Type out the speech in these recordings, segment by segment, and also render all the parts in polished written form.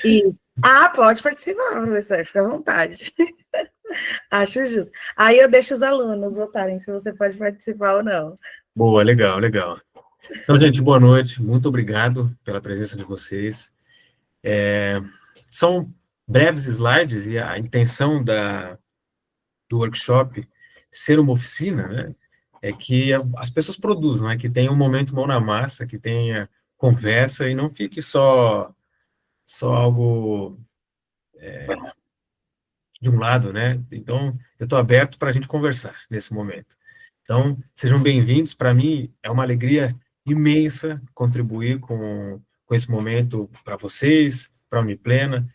Isso. Ah, pode participar, professor, fica à vontade. Acho justo. Aí eu deixo os alunos votarem se você pode participar ou não. Boa, legal, legal. Então, gente, boa noite. Muito obrigado pela presença de vocês. São breves slides e a intenção do workshop ser uma oficina, né, é que as pessoas produzam, né, que tenha um momento mão na massa, que tenha conversa e não fique só algo de um lado, né? Então, eu estou aberto para a gente conversar nesse momento. Então, sejam bem-vindos. Para mim, é uma alegria imensa contribuir com esse momento para vocês, para a Uniplena.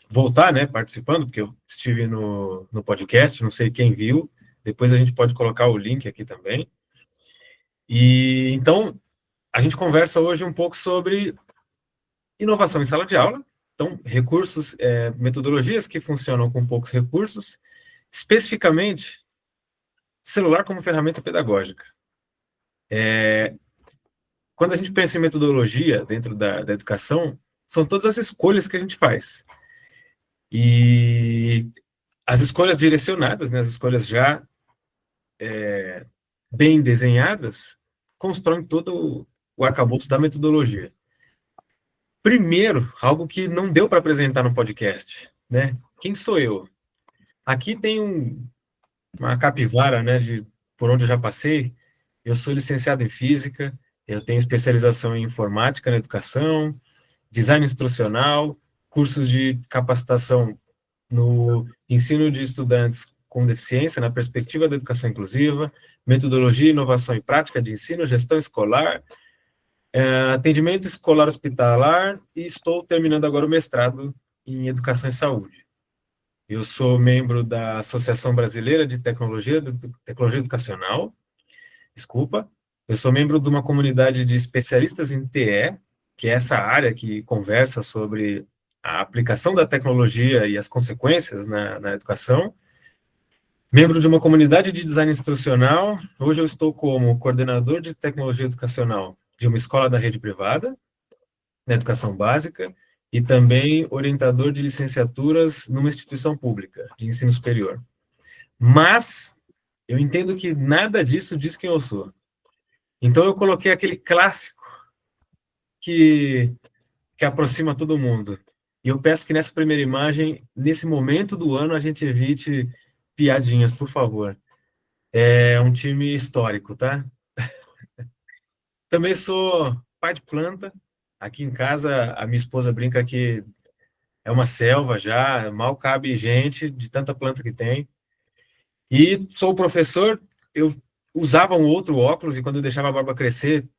Voltar, né, participando, porque eu estive no podcast, não sei quem viu, depois a gente pode colocar o link aqui também. E então, a gente conversa hoje um pouco sobre inovação em sala de aula, então, recursos, metodologias que funcionam com poucos recursos, especificamente, celular como ferramenta pedagógica. Quando a gente pensa em metodologia dentro da educação, são todas as escolhas que a gente faz. E as escolhas direcionadas, né, as escolhas já bem desenhadas, constroem todo o arcabouço da metodologia. Primeiro, algo que não deu para apresentar no podcast, né? Quem sou eu? Aqui tem uma capivara, né, por onde eu já passei. Eu sou licenciado em Física, eu tenho especialização em Informática na Educação, Design Instrucional, cursos de capacitação no ensino de estudantes com deficiência, na perspectiva da educação inclusiva, metodologia, inovação e prática de ensino, gestão escolar, atendimento escolar hospitalar, e estou terminando agora o mestrado em Educação e Saúde. Eu sou membro da Associação Brasileira de Tecnologia Educacional, desculpa. Eu sou membro de uma comunidade de especialistas em TE, que é essa área que conversa sobre a aplicação da tecnologia e as consequências na educação. Membro de uma comunidade de design instrucional, hoje eu estou como coordenador de tecnologia educacional de uma escola da rede privada, na educação básica, e também orientador de licenciaturas numa instituição pública de ensino superior. Mas eu entendo que nada disso diz quem eu sou. Então eu coloquei aquele clássico que aproxima todo mundo. E eu peço que nessa primeira imagem, nesse momento do ano, a gente evite piadinhas, por favor. É um time histórico, tá? Também sou pai de planta. Aqui em casa, a minha esposa brinca que é uma selva já, mal cabe gente de tanta planta que tem. E sou professor, eu usava um outro óculos e quando eu deixava a barba crescer,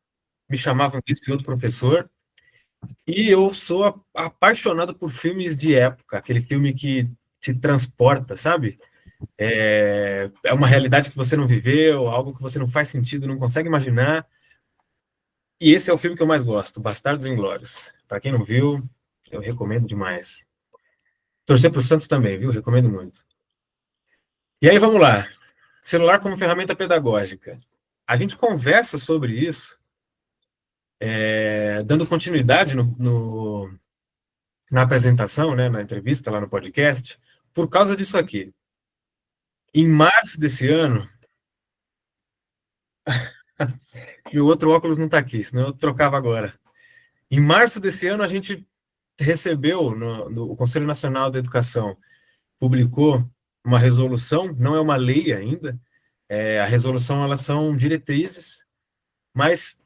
me chamavam desse outro professor. E eu sou apaixonado por filmes de época, aquele filme que te transporta, sabe? É uma realidade que você não viveu, algo que você não faz sentido, não consegue imaginar. E esse é o filme que eu mais gosto, Bastardos Inglórios. Para quem não viu, eu recomendo demais. Torcer para o Santos também, viu? Recomendo muito. E aí, vamos lá. Celular como ferramenta pedagógica. A gente conversa sobre isso, dando continuidade na apresentação, né, na entrevista lá no podcast, por causa disso aqui. Em março desse ano, meu outro óculos não está aqui, senão eu trocava agora. Em março desse ano, a gente recebeu, o Conselho Nacional da Educação publicou uma resolução, não é uma lei ainda, a resolução, elas são diretrizes, mas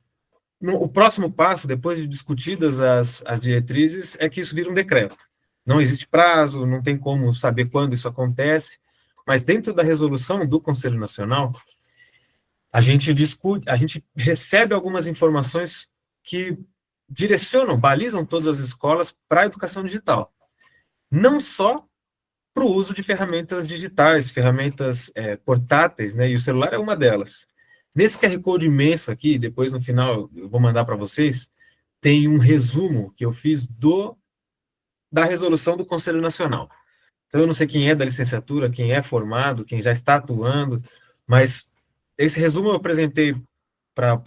o próximo passo, depois de discutidas as diretrizes, é que isso vira um decreto. Não existe prazo, não tem como saber quando isso acontece, mas dentro da resolução do Conselho Nacional, a gente discute, a gente recebe algumas informações que direcionam, balizam todas as escolas para a educação digital. Não só para o uso de ferramentas digitais, ferramentas portáteis, né? E o celular é uma delas. Nesse QR Code imenso aqui, depois no final eu vou mandar para vocês, tem um resumo que eu fiz da resolução do Conselho Nacional. Então, eu não sei quem é da licenciatura, quem é formado, quem já está atuando, mas esse resumo eu apresentei para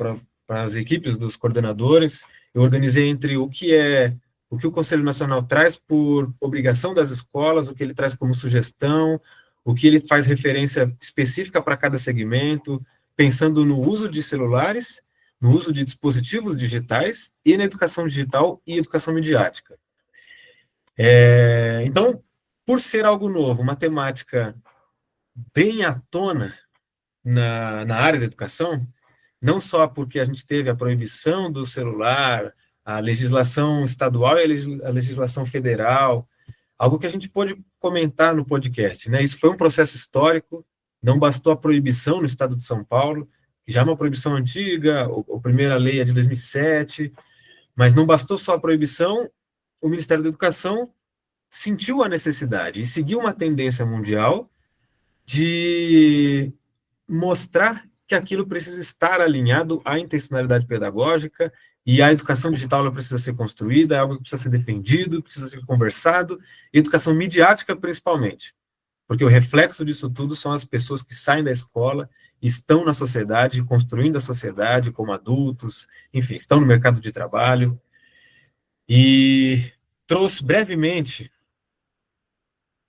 as equipes dos coordenadores, eu organizei entre o que é o que o Conselho Nacional traz por obrigação das escolas, o que ele traz como sugestão, o que ele faz referência específica para cada segmento, pensando no uso de celulares, no uso de dispositivos digitais e na educação digital e educação midiática. Então, por ser algo novo, uma temática bem à tona na área da educação, não só porque a gente teve a proibição do celular, a legislação estadual e a legislação federal, algo que a gente pôde comentar no podcast, né? Isso foi um processo histórico, não bastou a proibição no estado de São Paulo, que já é uma proibição antiga, a primeira lei é de 2007, mas não bastou só a proibição, o Ministério da Educação sentiu a necessidade e seguiu uma tendência mundial de mostrar que aquilo precisa estar alinhado à intencionalidade pedagógica e a educação digital ela precisa ser construída, é algo que precisa ser defendido, precisa ser conversado, e educação midiática principalmente, porque o reflexo disso tudo são as pessoas que saem da escola, estão na sociedade, construindo a sociedade como adultos, enfim, estão no mercado de trabalho, e trouxe brevemente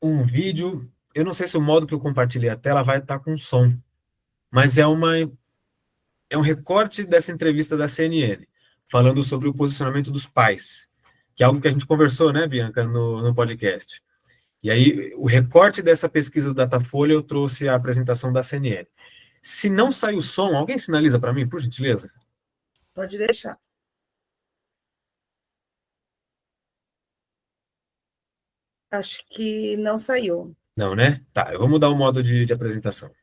um vídeo, eu não sei se o modo que eu compartilhei a tela vai estar com som, mas é um recorte dessa entrevista da CNN, falando sobre o posicionamento dos pais, que é algo que a gente conversou, né, Bianca, no podcast. E aí, o recorte dessa pesquisa do Datafolha, eu trouxe a apresentação da CNN. Se não sai o som, alguém sinaliza para mim, por gentileza? Pode deixar. Acho que não saiu. Não, né? Tá, eu vou mudar o modo de apresentação.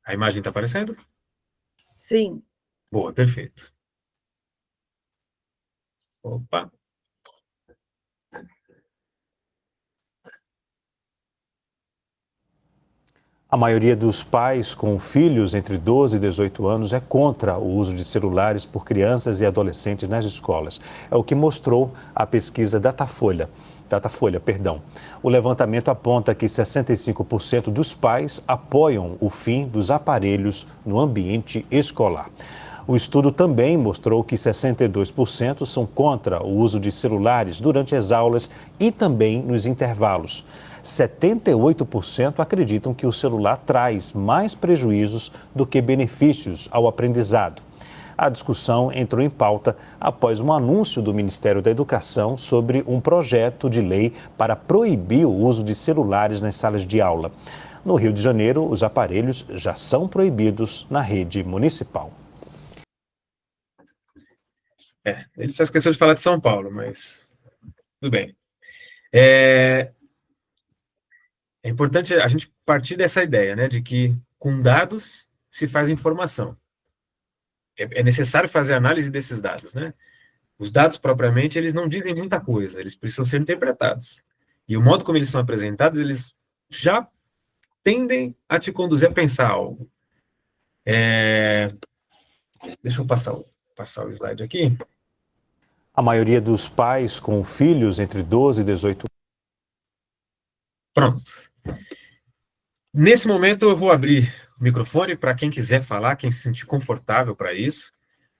A imagem está aparecendo? Sim. Boa, perfeito. Opa. A maioria dos pais com filhos entre 12 e 18 anos é contra o uso de celulares por crianças e adolescentes nas escolas. É o que mostrou a pesquisa Datafolha. O levantamento aponta que 65% dos pais apoiam o fim dos aparelhos no ambiente escolar. O estudo também mostrou que 62% são contra o uso de celulares durante as aulas e também nos intervalos. 78% acreditam que o celular traz mais prejuízos do que benefícios ao aprendizado. A discussão entrou em pauta após um anúncio do Ministério da Educação sobre um projeto de lei para proibir o uso de celulares nas salas de aula. No Rio de Janeiro, os aparelhos já são proibidos na rede municipal. Ele só esqueceu de falar de São Paulo, mas tudo bem. É importante a gente partir dessa ideia, né, de que com dados se faz informação. É necessário fazer análise desses dados, né? Os dados propriamente, eles não dizem muita coisa, eles precisam ser interpretados. E o modo como eles são apresentados, eles já tendem a te conduzir a pensar algo. Deixa eu passar o slide aqui. A maioria dos pais com filhos entre 12 e 18 anos. Pronto. Nesse momento eu vou abrir o microfone para quem quiser falar, quem se sentir confortável para isso.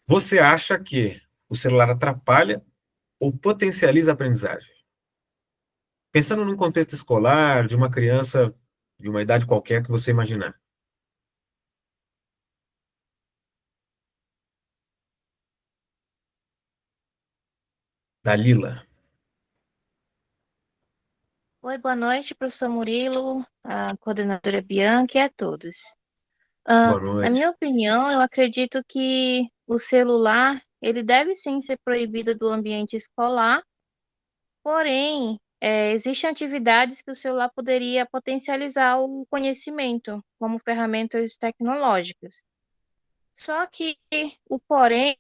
Você acha que o celular atrapalha ou potencializa a aprendizagem? Pensando num contexto escolar, de uma criança de uma idade qualquer que você imaginar. Dalila. Oi, boa noite, professor Murilo, a coordenadora Bianca e a todos. Boa Na noite. minha opinião, eu acredito que o celular, ele deve sim ser proibido do ambiente escolar, porém, existem atividades que o celular poderia potencializar o conhecimento, como ferramentas tecnológicas. Só que o porém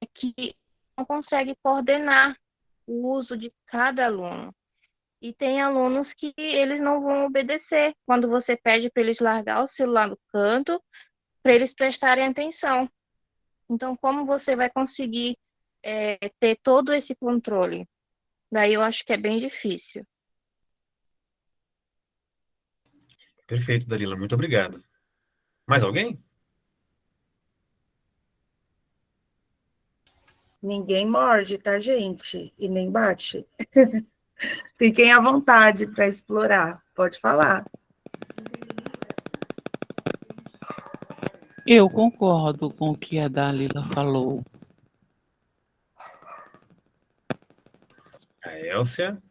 é que não consegue coordenar o uso de cada aluno. E tem alunos que eles não vão obedecer quando você pede para eles largar o celular no canto, para eles prestarem atenção. Então, como você vai conseguir ter todo esse controle? Daí eu acho que é bem difícil. Perfeito, Dalila, muito obrigado. Mais alguém? Ninguém morde, tá, gente? E nem bate. Fiquem à vontade para explorar. Pode falar. Eu concordo com o que a Dalila falou. A Elcia.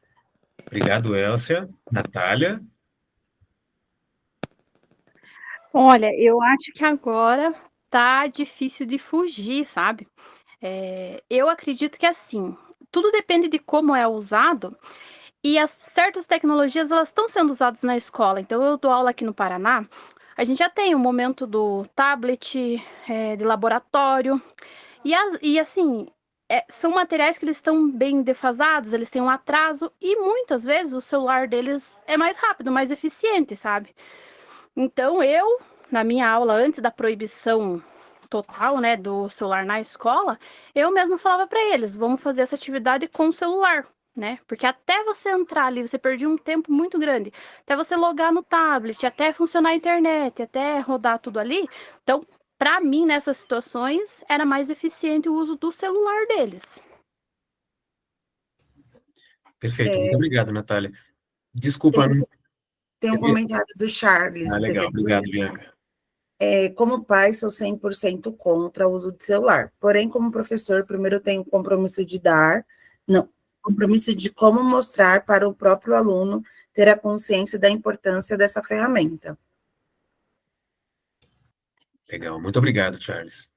Obrigado, Elcia. Natália. Olha, eu acho que agora tá difícil de fugir, sabe? Eu acredito que assim, tudo depende de como é usado e as certas tecnologias elas estão sendo usadas na escola. Então eu dou aula aqui no Paraná, a gente já tem o momento do tablet, de laboratório e assim, são materiais que eles estão bem defasados, eles têm um atraso e muitas vezes o celular deles é mais rápido, mais eficiente, sabe? Então eu, na minha aula antes da proibição total, né, do celular na escola, eu mesma falava para eles, vamos fazer essa atividade com o celular, né? Porque até você entrar ali, você perdia um tempo muito grande. Até você logar no tablet, até funcionar a internet, até rodar tudo ali. Então, para mim, nessas situações, era mais eficiente o uso do celular deles. Perfeito, muito obrigado, Natália. Desculpa. Tem um comentário do Charles. Você Legal, quer obrigado, Bianca. Como pai, sou 100% contra o uso de celular. Porém, como professor, primeiro tenho o compromisso compromisso de como mostrar para o próprio aluno ter a consciência da importância dessa ferramenta. Legal, muito obrigado, Charles.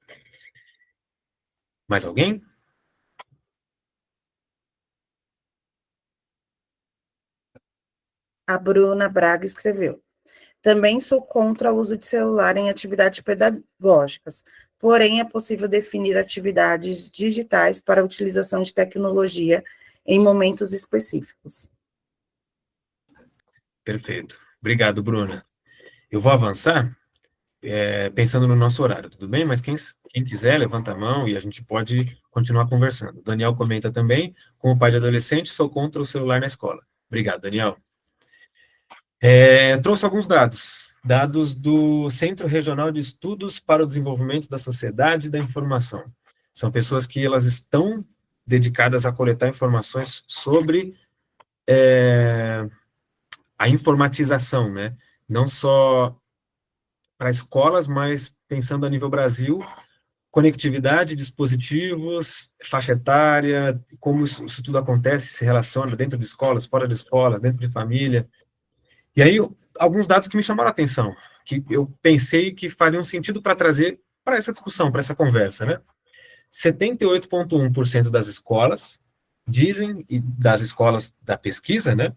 Mais alguém? A Bruna Braga escreveu: também sou contra o uso de celular em atividades pedagógicas, porém é possível definir atividades digitais para a utilização de tecnologia em momentos específicos. Perfeito. Obrigado, Bruna. Eu vou avançar pensando no nosso horário, tudo bem? Mas quem quiser, levanta a mão e a gente pode continuar conversando. O Daniel comenta também, como pai de adolescente, sou contra o celular na escola. Obrigado, Daniel. Trouxe alguns dados do Centro Regional de Estudos para o Desenvolvimento da Sociedade e da Informação. São pessoas que elas estão dedicadas a coletar informações sobre a informatização, né? Não só para escolas, mas pensando a nível Brasil, conectividade, dispositivos, faixa etária, como isso tudo acontece, se relaciona dentro de escolas, fora de escolas, dentro de família. E aí, alguns dados que me chamaram a atenção, que eu pensei que fariam sentido para trazer para essa discussão, para essa conversa, né? 78,1% das escolas dizem, e das escolas da pesquisa, né,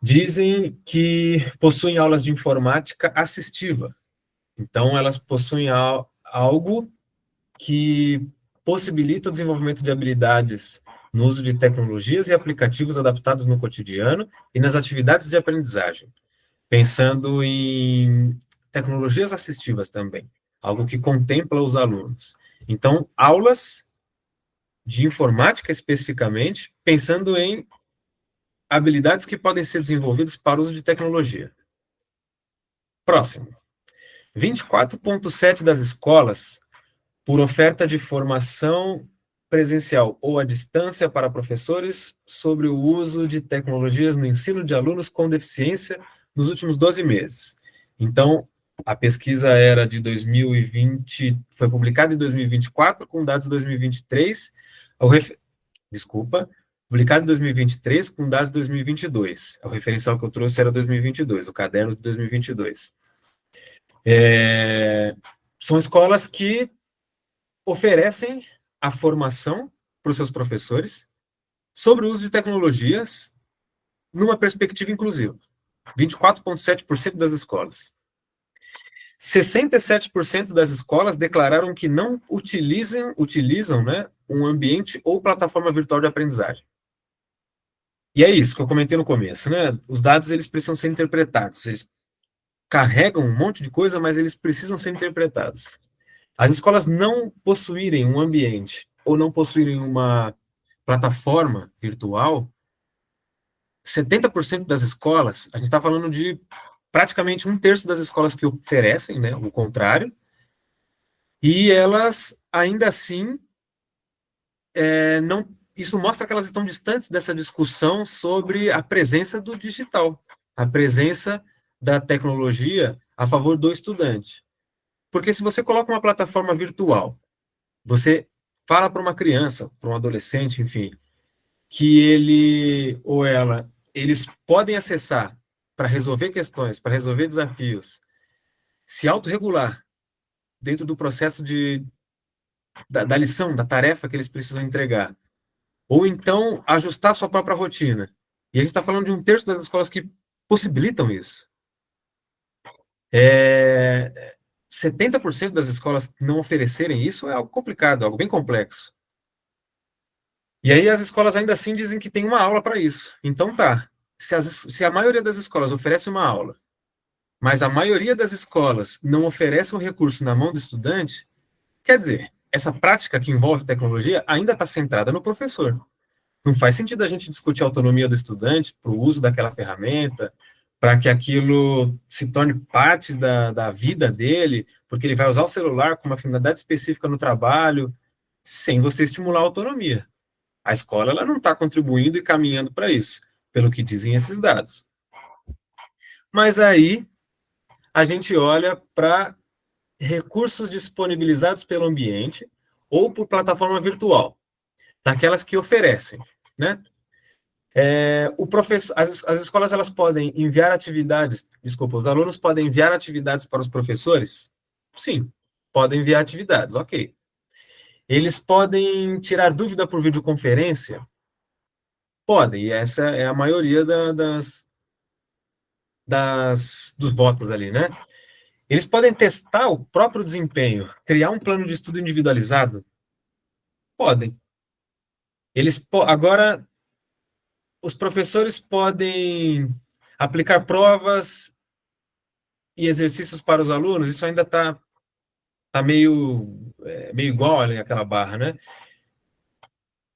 dizem que possuem aulas de informática assistiva. Então, elas possuem algo que possibilita o desenvolvimento de habilidades no uso de tecnologias e aplicativos adaptados no cotidiano e nas atividades de aprendizagem, pensando em tecnologias assistivas também, algo que contempla os alunos. Então, aulas de informática especificamente, pensando em habilidades que podem ser desenvolvidas para o uso de tecnologia. Próximo. 24,7% das escolas, por oferta de formação presencial ou à distância para professores sobre o uso de tecnologias no ensino de alunos com deficiência nos últimos 12 meses. Então, a pesquisa era de 2020, foi publicada em 2024, com dados de 2023, publicado em 2023, com dados de 2022. O referencial que eu trouxe era 2022, o caderno de 2022. São escolas que oferecem a formação para os seus professores sobre o uso de tecnologias numa perspectiva inclusiva. 24,7% das escolas. 67% das escolas declararam que não utilizam, né, um ambiente ou plataforma virtual de aprendizagem. E é isso que eu comentei no começo, né? Os dados, eles precisam ser interpretados. Eles carregam um monte de coisa, mas eles precisam ser interpretados. As escolas não possuírem um ambiente ou não possuírem uma plataforma virtual, 70% das escolas, a gente está falando de praticamente 1/3 das escolas que oferecem, né, o contrário, e elas, ainda assim, não, isso mostra que elas estão distantes dessa discussão sobre a presença do digital, a presença da tecnologia a favor do estudante. Porque se você coloca uma plataforma virtual, você fala para uma criança, para um adolescente, enfim, que ele ou ela, eles podem acessar para resolver questões, para resolver desafios, se autorregular dentro do processo da lição, da tarefa que eles precisam entregar, ou então ajustar sua própria rotina. E a gente está falando de 1/3 das escolas que possibilitam isso. 70% das escolas não oferecerem isso é algo complicado, algo bem complexo. E aí as escolas ainda assim dizem que tem uma aula para isso. Então tá, se a maioria das escolas oferece uma aula, mas a maioria das escolas não oferece um recurso na mão do estudante, quer dizer, essa prática que envolve tecnologia ainda está centrada no professor. Não faz sentido a gente discutir a autonomia do estudante para o uso daquela ferramenta, para que aquilo se torne parte da vida dele, porque ele vai usar o celular com uma finalidade específica no trabalho, sem você estimular a autonomia. A escola ela não está contribuindo e caminhando para isso, pelo que dizem esses dados. Mas aí a gente olha para recursos disponibilizados pelo ambiente ou por plataforma virtual, daquelas que oferecem, né? As escolas elas podem enviar atividades, os alunos podem enviar atividades para os professores? Sim, podem enviar atividades, ok. Eles podem tirar dúvida por videoconferência? Podem, e essa é a maioria dos votos ali, né? Eles podem testar o próprio desempenho, criar um plano de estudo individualizado? Podem. Agora, os professores podem aplicar provas e exercícios para os alunos? Isso ainda está meio igual ali aquela barra, né?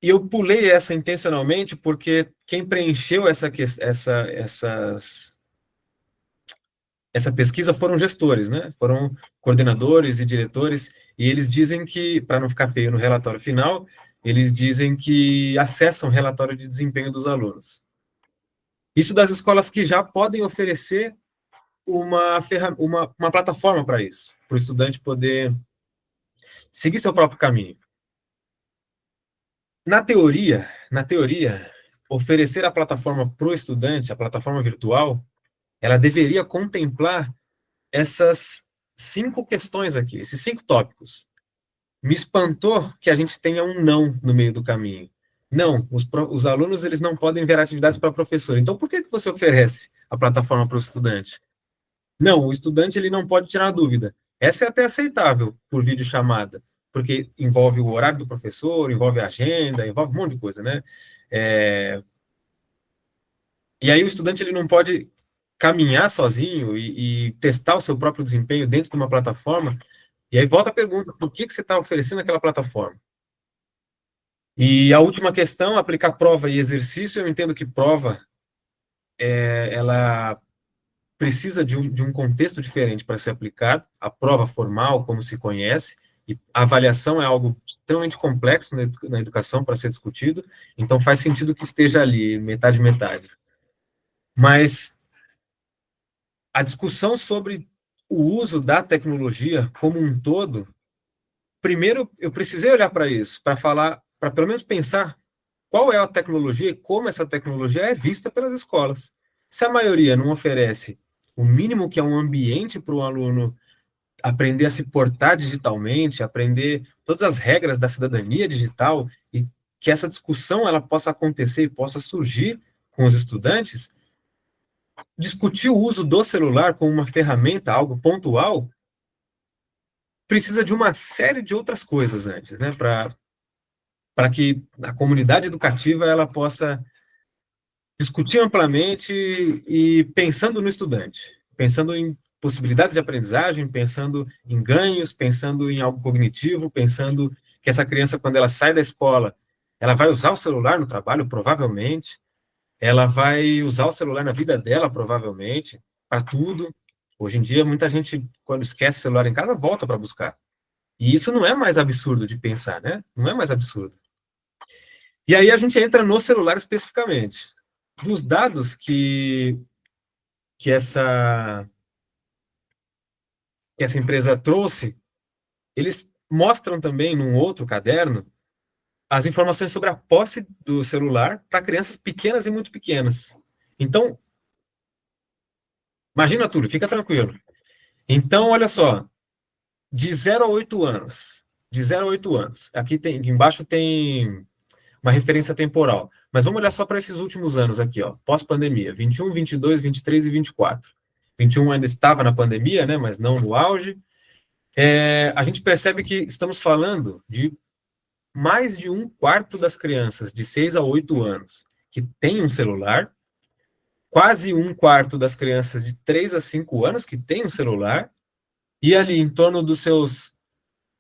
E eu pulei essa intencionalmente porque quem preencheu essa pesquisa foram gestores, né? Foram coordenadores e diretores, e eles dizem que, para não ficar feio no relatório final, eles dizem que acessam o relatório de desempenho dos alunos. Isso das escolas que já podem oferecer uma plataforma para isso, para o estudante poder seguir seu próprio caminho. Na teoria, oferecer a plataforma para o estudante, a plataforma virtual, ela deveria contemplar essas 5 questões aqui, esses 5 tópicos. Me espantou que a gente tenha um não no meio do caminho. Não, os alunos eles não podem enviar atividades para o professor. Então, por que você oferece a plataforma para o estudante? Não, o estudante ele não pode tirar dúvida. Essa é até aceitável por videochamada, porque envolve o horário do professor, envolve a agenda, envolve um monte de coisa, né? E aí o estudante ele não pode caminhar sozinho e testar o seu próprio desempenho dentro de uma plataforma. E aí volta a pergunta, por que você está oferecendo aquela plataforma? E a última questão, aplicar prova e exercício, eu entendo que prova, ela precisa de um contexto diferente para ser aplicado, a prova formal, como se conhece, e a avaliação é algo extremamente complexo na educação para ser discutido, então faz sentido que esteja ali, metade. Mas a discussão sobre o uso da tecnologia como um todo, primeiro eu precisei olhar para isso, para pelo menos pensar qual é a tecnologia e como essa tecnologia é vista pelas escolas. Se a maioria não oferece o mínimo que é um ambiente para o aluno aprender a se portar digitalmente, aprender todas as regras da cidadania digital e que essa discussão ela possa acontecer e possa surgir com os estudantes, discutir o uso do celular como uma ferramenta, algo pontual, precisa de uma série de outras coisas antes, né, para que a comunidade educativa ela possa discutir amplamente e pensando no estudante, pensando em possibilidades de aprendizagem, pensando em ganhos, pensando em algo cognitivo, pensando que essa criança, quando ela sai da escola, ela vai usar o celular no trabalho, provavelmente, ela vai usar o celular na vida dela, provavelmente, para tudo. Hoje em dia, muita gente, quando esquece o celular em casa, volta para buscar. E isso não é mais absurdo de pensar, né? Não é mais absurdo. E aí a gente entra no celular especificamente. Dos dados que essa empresa trouxe, eles mostram também num outro caderno as informações sobre a posse do celular para crianças pequenas e muito pequenas. Então, imagina tudo, fica tranquilo. Então, olha só, de 0 a 8 anos, aqui embaixo tem uma referência temporal, mas vamos olhar só para esses últimos anos aqui, ó, pós-pandemia, 21, 22, 23 e 24. 21 ainda estava na pandemia, né, mas não no auge. A gente percebe que estamos falando de mais de 1/4 das crianças de 6 a 8 anos que têm um celular, quase 1/4 das crianças de 3 a 5 anos que têm um celular, e ali em torno dos seus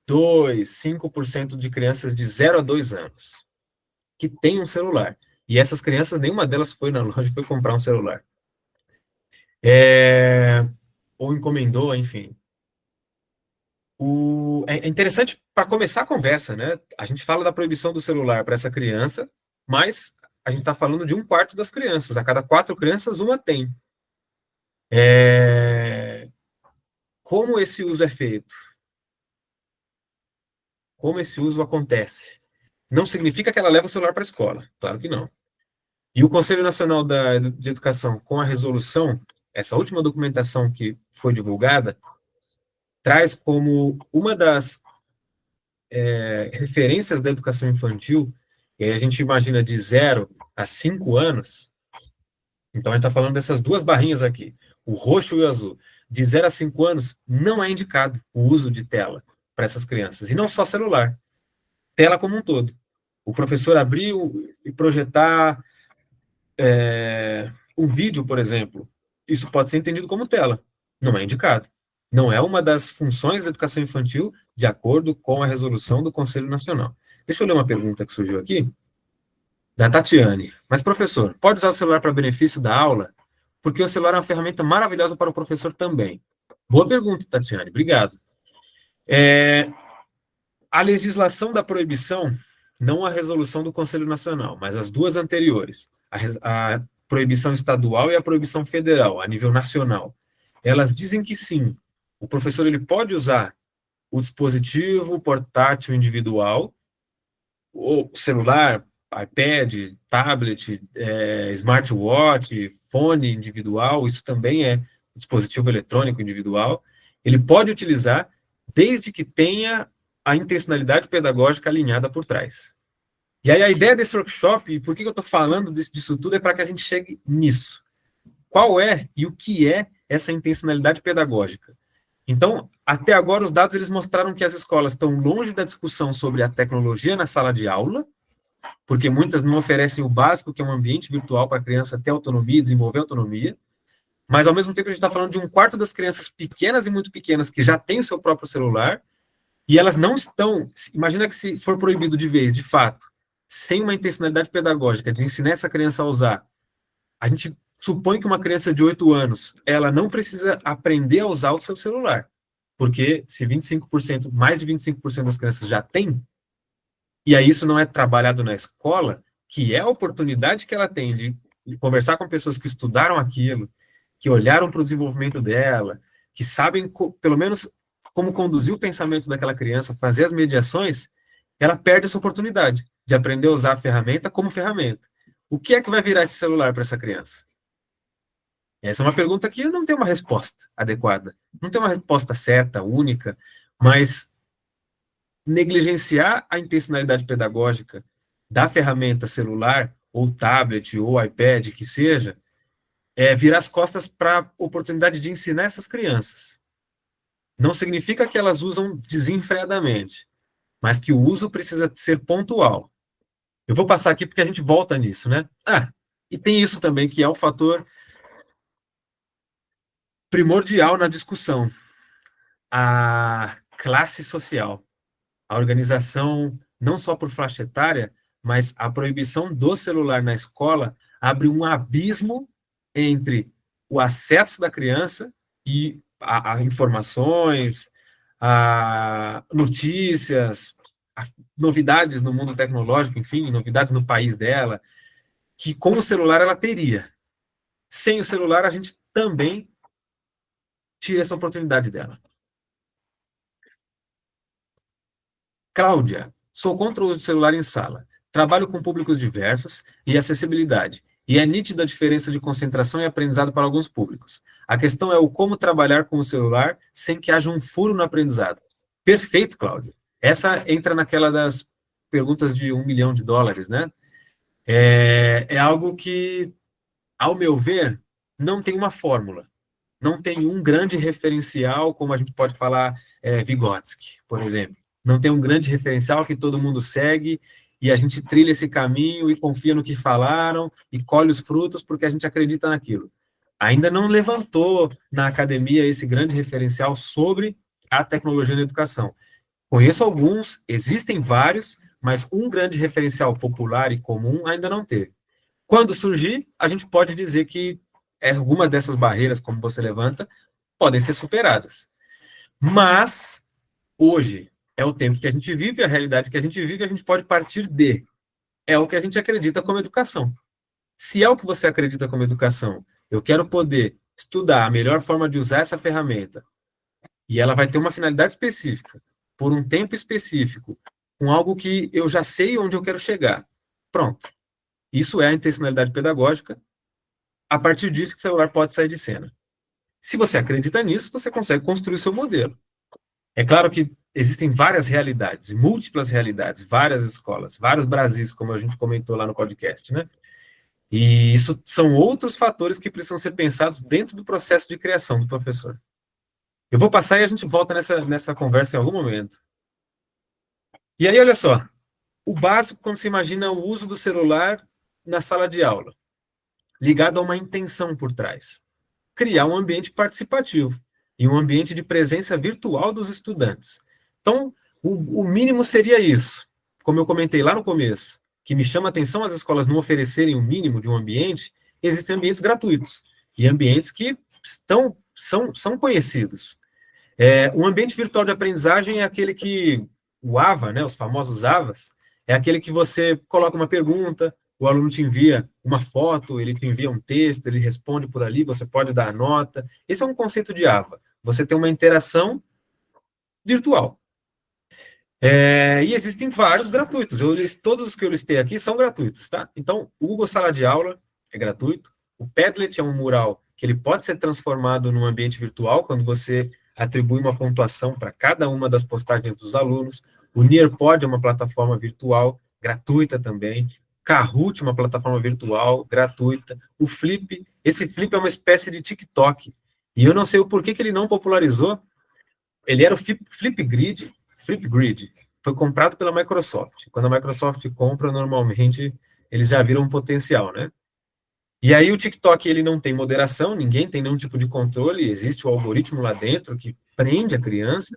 5% de crianças de 0 a 2 anos que têm um celular. E essas crianças, nenhuma delas foi na loja e foi comprar um celular. Ou encomendou, enfim. É interessante para começar a conversa, né? A gente fala da proibição do celular para essa criança, mas a gente está falando de 1/4 das crianças. A cada 4 crianças, uma tem. Como esse uso é feito? Como esse uso acontece? Não significa que ela leva o celular para a escola, claro que não. E o Conselho Nacional de Educação, com a resolução, essa última documentação que foi divulgada, traz como uma das referências da educação infantil, e aí a gente imagina de 0 a 5 anos, então a gente está falando dessas duas barrinhas aqui, o roxo e o azul. De 0 a 5 anos, não é indicado o uso de tela para essas crianças, e não só celular, tela como um todo. O professor abrir e projetar um vídeo, por exemplo, isso pode ser entendido como tela, não é indicado. Não é uma das funções da educação infantil, de acordo com a resolução do Conselho Nacional. Deixa eu ler uma pergunta que surgiu aqui, da Tatiane. Mas, professor, pode usar o celular para benefício da aula? Porque o celular é uma ferramenta maravilhosa para o professor também. Boa pergunta, Tatiane, obrigado. A legislação da proibição, não a resolução do Conselho Nacional, mas as duas anteriores, a proibição estadual e a proibição federal, a nível nacional, elas dizem que sim, o professor ele pode usar o dispositivo portátil individual, o celular, iPad, tablet, smartwatch, fone individual, isso também é dispositivo eletrônico individual, ele pode utilizar desde que tenha a intencionalidade pedagógica alinhada por trás. E aí a ideia desse workshop, e por que eu estou falando disso tudo, é para que a gente chegue nisso. Qual é e o que é essa intencionalidade pedagógica? Então, até agora, os dados eles mostraram que as escolas estão longe da discussão sobre a tecnologia na sala de aula, porque muitas não oferecem o básico, que é um ambiente virtual para a criança ter autonomia e desenvolver autonomia, mas, ao mesmo tempo, a gente está falando de 1/4 das crianças pequenas e muito pequenas que já têm o seu próprio celular, e elas não estão... Imagina que se for proibido de vez, de fato, sem uma intencionalidade pedagógica de ensinar essa criança a usar, a gente supõe que uma criança de 8 anos, ela não precisa aprender a usar o seu celular, porque se 25%, mais de 25% das crianças já têm, e aí isso não é trabalhado na escola, que é a oportunidade que ela tem de conversar com pessoas que estudaram aquilo, que olharam para o desenvolvimento dela, que sabem, pelo menos, como conduzir o pensamento daquela criança, fazer as mediações, ela perde essa oportunidade de aprender a usar a ferramenta como ferramenta. O que é que vai virar esse celular para essa criança? Essa é uma pergunta que não tem uma resposta adequada, não tem uma resposta certa, única, mas negligenciar a intencionalidade pedagógica da ferramenta celular, ou tablet, ou iPad, que seja, virar as costas para a oportunidade de ensinar essas crianças. Não significa que elas usam desenfreadamente, mas que o uso precisa ser pontual. Eu vou passar aqui porque a gente volta nisso, né? E tem isso também, que é o fator primordial na discussão. A classe social. A organização, não só por faixa etária, mas a proibição do celular na escola abre um abismo entre o acesso da criança e a informações, a notícias, a novidades no mundo tecnológico, enfim, novidades no país dela, que com o celular ela teria. Sem o celular, a gente também tira essa oportunidade dela. Cláudia, sou contra o uso do celular em sala. Trabalho com públicos diversos e acessibilidade, e é nítida a diferença de concentração e aprendizado para alguns públicos. A questão é o como trabalhar com o celular sem que haja um furo no aprendizado. Perfeito, Cláudia. Essa entra naquela das perguntas de $1 milhão, né? É algo que, ao meu ver, não tem uma fórmula. Não tem um grande referencial, como a gente pode falar Vygotsky, por exemplo. Não tem um grande referencial que todo mundo segue e a gente trilha esse caminho e confia no que falaram e colhe os frutos porque a gente acredita naquilo. Ainda não levantou na academia esse grande referencial sobre a tecnologia na educação. Conheço alguns, existem vários, mas um grande referencial popular e comum ainda não teve. Quando surgir, a gente pode dizer que algumas dessas barreiras, como você levanta, podem ser superadas. Mas, hoje, é o tempo que a gente vive, a realidade que a gente vive, a gente pode partir de. É o que a gente acredita como educação. Se é o que você acredita como educação, eu quero poder estudar a melhor forma de usar essa ferramenta, e ela vai ter uma finalidade específica, por um tempo específico, com algo que eu já sei onde eu quero chegar. Pronto. Isso é a intencionalidade pedagógica. A partir disso, o celular pode sair de cena. Se você acredita nisso, você consegue construir o seu modelo. É claro que existem várias realidades, múltiplas realidades, várias escolas, vários Brasis, como a gente comentou lá no podcast, né? E isso são outros fatores que precisam ser pensados dentro do processo de criação do professor. Eu vou passar e a gente volta nessa conversa em algum momento. E aí, olha só, o básico quando se imagina o uso do celular na sala de aula, ligado a uma intenção por trás. Criar um ambiente participativo e um ambiente de presença virtual dos estudantes. Então, o mínimo seria isso. Como eu comentei lá no começo, que me chama a atenção as escolas não oferecerem o mínimo de um ambiente, existem ambientes gratuitos e ambientes que são conhecidos. Um ambiente virtual de aprendizagem é aquele que, o AVA, né, os famosos AVAs, é aquele que você coloca uma pergunta, o aluno te envia uma foto, ele te envia um texto, ele responde por ali, você pode dar a nota. Esse é um conceito de AVA. Você tem uma interação virtual. E existem vários gratuitos. Todos os que eu listei aqui são gratuitos, tá? Então, o Google Sala de Aula é gratuito. O Padlet é um mural que ele pode ser transformado num ambiente virtual quando você atribui uma pontuação para cada uma das postagens dos alunos. O Nearpod é uma plataforma virtual, gratuita também. Kahoot, uma plataforma virtual, gratuita. O Flip, esse Flip é uma espécie de TikTok. E eu não sei o porquê que ele não popularizou. Ele era o Flipgrid. Foi comprado pela Microsoft. Quando a Microsoft compra, normalmente, eles já viram um potencial, né? E aí o TikTok, ele não tem moderação, ninguém tem nenhum tipo de controle, existe o algoritmo lá dentro que prende a criança.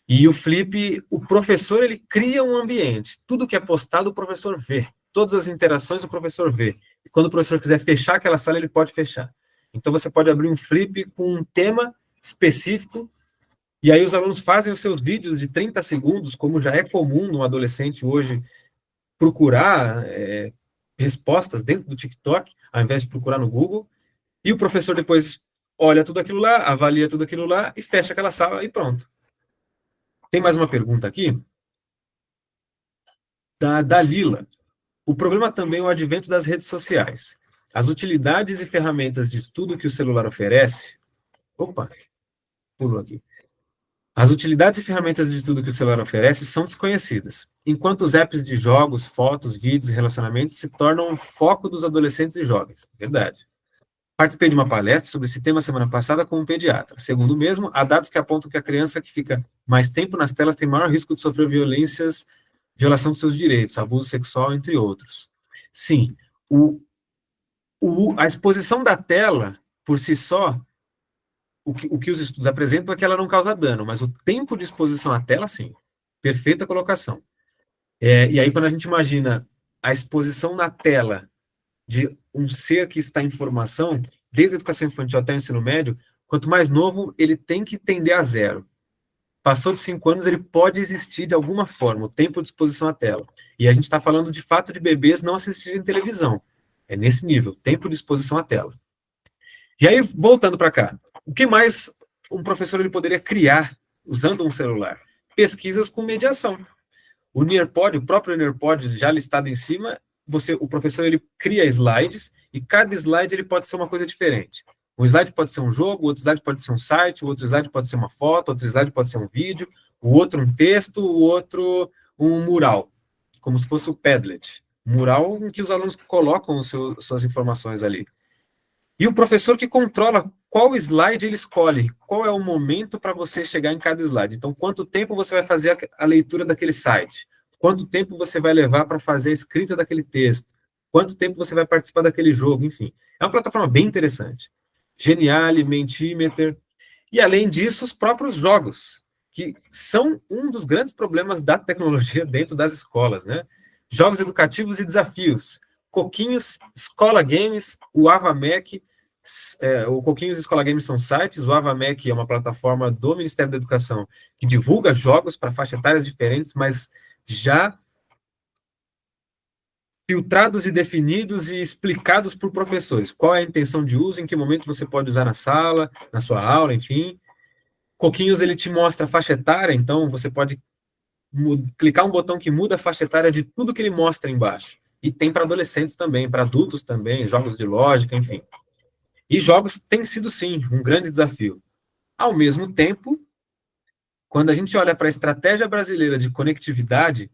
E o Flip, o professor, ele cria um ambiente. Tudo que é postado, o professor vê. Todas as interações, o professor vê. E quando o professor quiser fechar aquela sala, ele pode fechar. Então, você pode abrir um Flip com um tema específico, e aí os alunos fazem os seus vídeos de 30 segundos, como já é comum no adolescente hoje procurar respostas dentro do TikTok, ao invés de procurar no Google, e o professor depois olha tudo aquilo lá, avalia tudo aquilo lá, e fecha aquela sala, e pronto. Tem mais uma pergunta aqui, da Lila. O problema também é o advento das redes sociais. As utilidades e ferramentas de estudo que o celular oferece... Opa, pulou aqui. As utilidades e ferramentas de estudo que o celular oferece são desconhecidas, enquanto os apps de jogos, fotos, vídeos e relacionamentos se tornam o foco dos adolescentes e jovens. Verdade. Participei de uma palestra sobre esse tema semana passada com um pediatra. Segundo o mesmo, há dados que apontam que a criança que fica mais tempo nas telas tem maior risco de sofrer violação de seus direitos, abuso sexual, entre outros. Sim, a exposição da tela, por si só, o que os estudos apresentam é que ela não causa dano, mas o tempo de exposição à tela, sim. Perfeita colocação. E aí, quando a gente imagina a exposição na tela de um ser que está em formação, desde a educação infantil até o ensino médio, quanto mais novo, ele tem que tender a 0. Passou de 5 anos, ele pode existir de alguma forma, o tempo de exposição à tela. E a gente está falando de fato de bebês não assistirem televisão. É nesse nível, tempo de exposição à tela. E aí, voltando para cá, o que mais um professor ele poderia criar usando um celular? Pesquisas com mediação. O Nearpod, o próprio Nearpod já listado em cima, o professor ele cria slides e cada slide ele pode ser uma coisa diferente. Um slide pode ser um jogo, outro slide pode ser um site, outro slide pode ser uma foto, outro slide pode ser um vídeo, o outro um texto, o outro um mural, como se fosse o Padlet. Mural em que os alunos colocam suas informações ali. E o professor que controla qual slide ele escolhe, qual é o momento para você chegar em cada slide. Então, quanto tempo você vai fazer a leitura daquele site? Quanto tempo você vai levar para fazer a escrita daquele texto? Quanto tempo você vai participar daquele jogo? Enfim, é uma plataforma bem interessante. Geniali, Mentimeter. E, além disso, os próprios jogos, que são um dos grandes problemas da tecnologia dentro das escolas, né? Jogos educativos e desafios. Coquinhos, Escola Games, o AvaMac. O Coquinhos e Escola Games são sites, o AvaMac é uma plataforma do Ministério da Educação que divulga jogos para faixa etárias diferentes, mas já filtrados e definidos e explicados por professores. Qual é a intenção de uso, em que momento você pode usar na sala, na sua aula, enfim. Coquinhos, ele te mostra a faixa etária, então você pode clicar um botão que muda a faixa etária de tudo que ele mostra embaixo. E tem para adolescentes também, para adultos também, jogos de lógica, enfim. E jogos têm sido, sim, um grande desafio. Ao mesmo tempo, quando a gente olha para a estratégia brasileira de conectividade,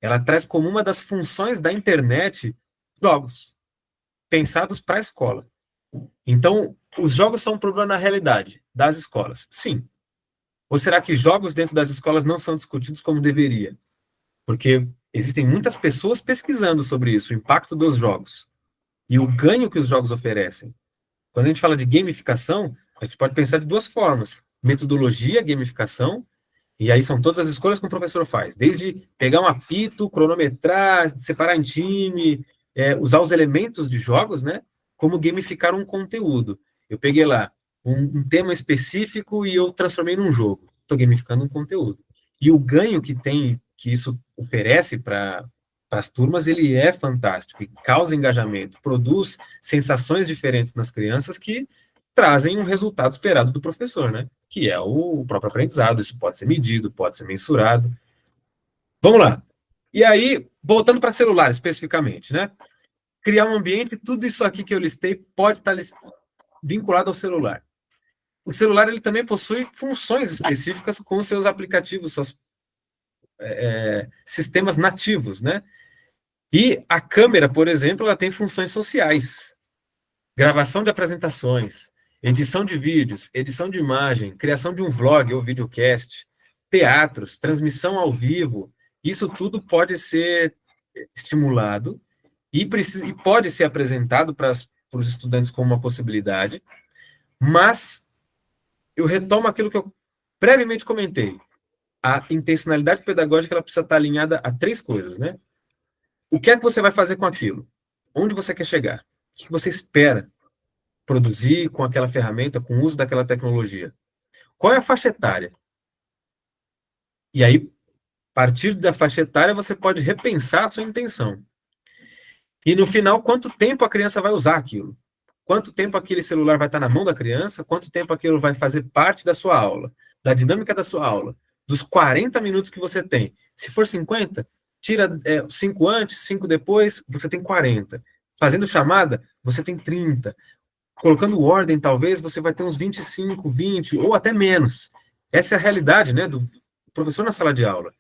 ela traz como uma das funções da internet jogos, pensados para a escola. Então, os jogos são um problema na realidade das escolas? Sim. Ou será que jogos dentro das escolas não são discutidos como deveria? Porque existem muitas pessoas pesquisando sobre isso, o impacto dos jogos e o ganho que os jogos oferecem. Quando a gente fala de gamificação, a gente pode pensar de duas formas. Metodologia, gamificação, e aí são todas as escolhas que o professor faz, desde pegar um apito, cronometrar, separar em time, usar os elementos de jogos, né, como gamificar um conteúdo. Eu peguei lá um tema específico e eu transformei num jogo. Estou gamificando um conteúdo. E o ganho que isso oferece para as turmas, ele é fantástico, e causa engajamento, produz sensações diferentes nas crianças que trazem um resultado esperado do professor, né? Que é o próprio aprendizado. Isso pode ser medido, pode ser mensurado. Vamos lá. E aí, voltando para celular especificamente, né? Criar um ambiente, tudo isso aqui que eu listei pode estar vinculado ao celular. O celular ele também possui funções específicas com seus aplicativos, seus sistemas nativos, né? E a câmera, por exemplo, ela tem funções sociais. Gravação de apresentações, edição de vídeos, edição de imagem, criação de um vlog ou videocast, teatros, transmissão ao vivo, isso tudo pode ser estimulado e pode ser apresentado para os estudantes como uma possibilidade, mas eu retomo aquilo que eu brevemente comentei. A intencionalidade pedagógica ela precisa estar alinhada a 3 coisas, né? O que é que você vai fazer com aquilo? Onde você quer chegar? O que você espera produzir com aquela ferramenta, com o uso daquela tecnologia? Qual é a faixa etária? E aí, a partir da faixa etária, você pode repensar a sua intenção. E no final, quanto tempo a criança vai usar aquilo? Quanto tempo aquele celular vai estar na mão da criança? Quanto tempo aquilo vai fazer parte da sua aula? Da dinâmica da sua aula? Dos 40 minutos que você tem. Se for 50, tira 5 antes, 5 depois, você tem 40. Fazendo chamada, você tem 30. Colocando ordem, talvez, você vai ter uns 25, 20, ou até menos. Essa é a realidade, né, do professor na sala de aula.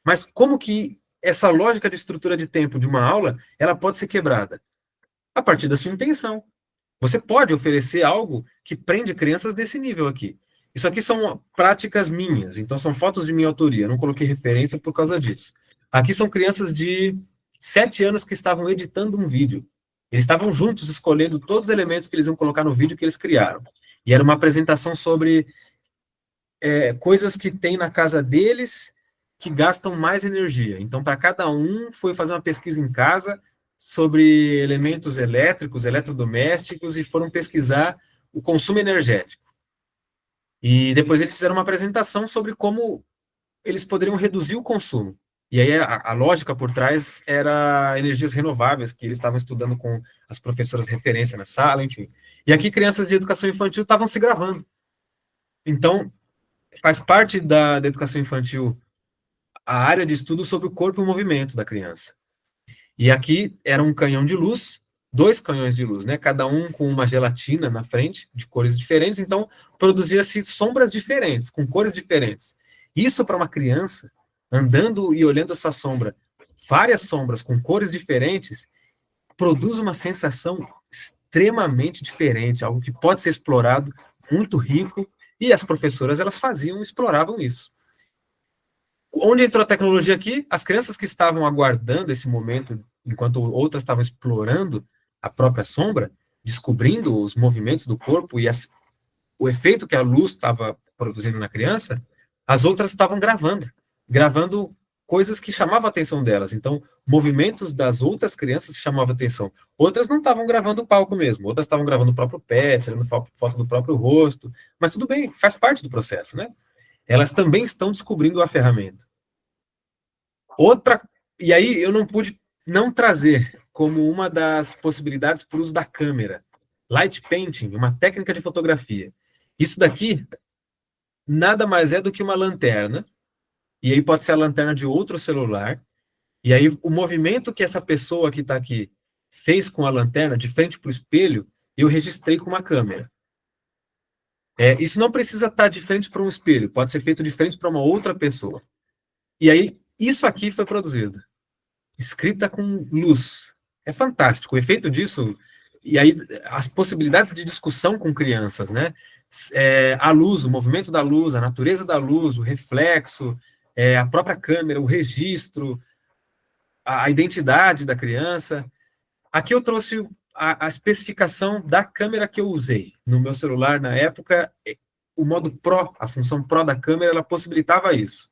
Mas como que essa lógica de estrutura de tempo de uma aula, ela pode ser quebrada? A partir da sua intenção. Você pode oferecer algo que prende crianças desse nível aqui. Isso aqui são práticas minhas, então são fotos de minha autoria, eu não coloquei referência por causa disso. Aqui são crianças de 7 anos que estavam editando um vídeo. Eles estavam juntos escolhendo todos os elementos que eles iam colocar no vídeo que eles criaram. E era uma apresentação sobre coisas que tem na casa deles que gastam mais energia. Então, para cada um, foi fazer uma pesquisa em casa sobre elementos elétricos, eletrodomésticos, e foram pesquisar o consumo energético. E depois eles fizeram uma apresentação sobre como eles poderiam reduzir o consumo. E aí a lógica por trás era energias renováveis, que eles estavam estudando com as professoras de referência na sala, enfim. E aqui crianças de educação infantil estavam se gravando. Então, faz parte da educação infantil a área de estudo sobre o corpo e o movimento da criança. E aqui era um canhão de luz, 2 canhões de luz, né? Cada um com uma gelatina na frente, de cores diferentes, então produzia-se sombras diferentes, com cores diferentes. Isso para uma criança, andando e olhando a sua sombra, várias sombras com cores diferentes, produz uma sensação extremamente diferente, algo que pode ser explorado, muito rico, e as professoras, elas exploravam isso. Onde entrou a tecnologia aqui? As crianças que estavam aguardando esse momento, enquanto outras estavam explorando a própria sombra, descobrindo os movimentos do corpo e o efeito que a luz estava produzindo na criança, as outras estavam gravando coisas que chamavam a atenção delas. Então, movimentos das outras crianças chamavam a atenção. Outras não estavam gravando o palco mesmo, outras estavam gravando o próprio pé, tirando foto do próprio rosto, mas tudo bem, faz parte do processo, né? Elas também estão descobrindo a ferramenta. E aí eu não pude não trazer como uma das possibilidades para o uso da câmera, light painting, uma técnica de fotografia. Isso daqui nada mais é do que uma lanterna, e aí pode ser a lanterna de outro celular, e aí o movimento que essa pessoa que está aqui fez com a lanterna de frente para o espelho, eu registrei com uma câmera. Isso não precisa estar de frente para um espelho, pode ser feito de frente para uma outra pessoa. E aí, isso aqui foi produzido. Escrita com luz. É fantástico. O efeito disso, e aí as possibilidades de discussão com crianças, né? A luz, o movimento da luz, a natureza da luz, o reflexo, a própria câmera, o registro, a identidade da criança. Aqui eu trouxe a especificação da câmera que eu usei no meu celular na época. O modo Pro, a função Pro da câmera, ela possibilitava isso.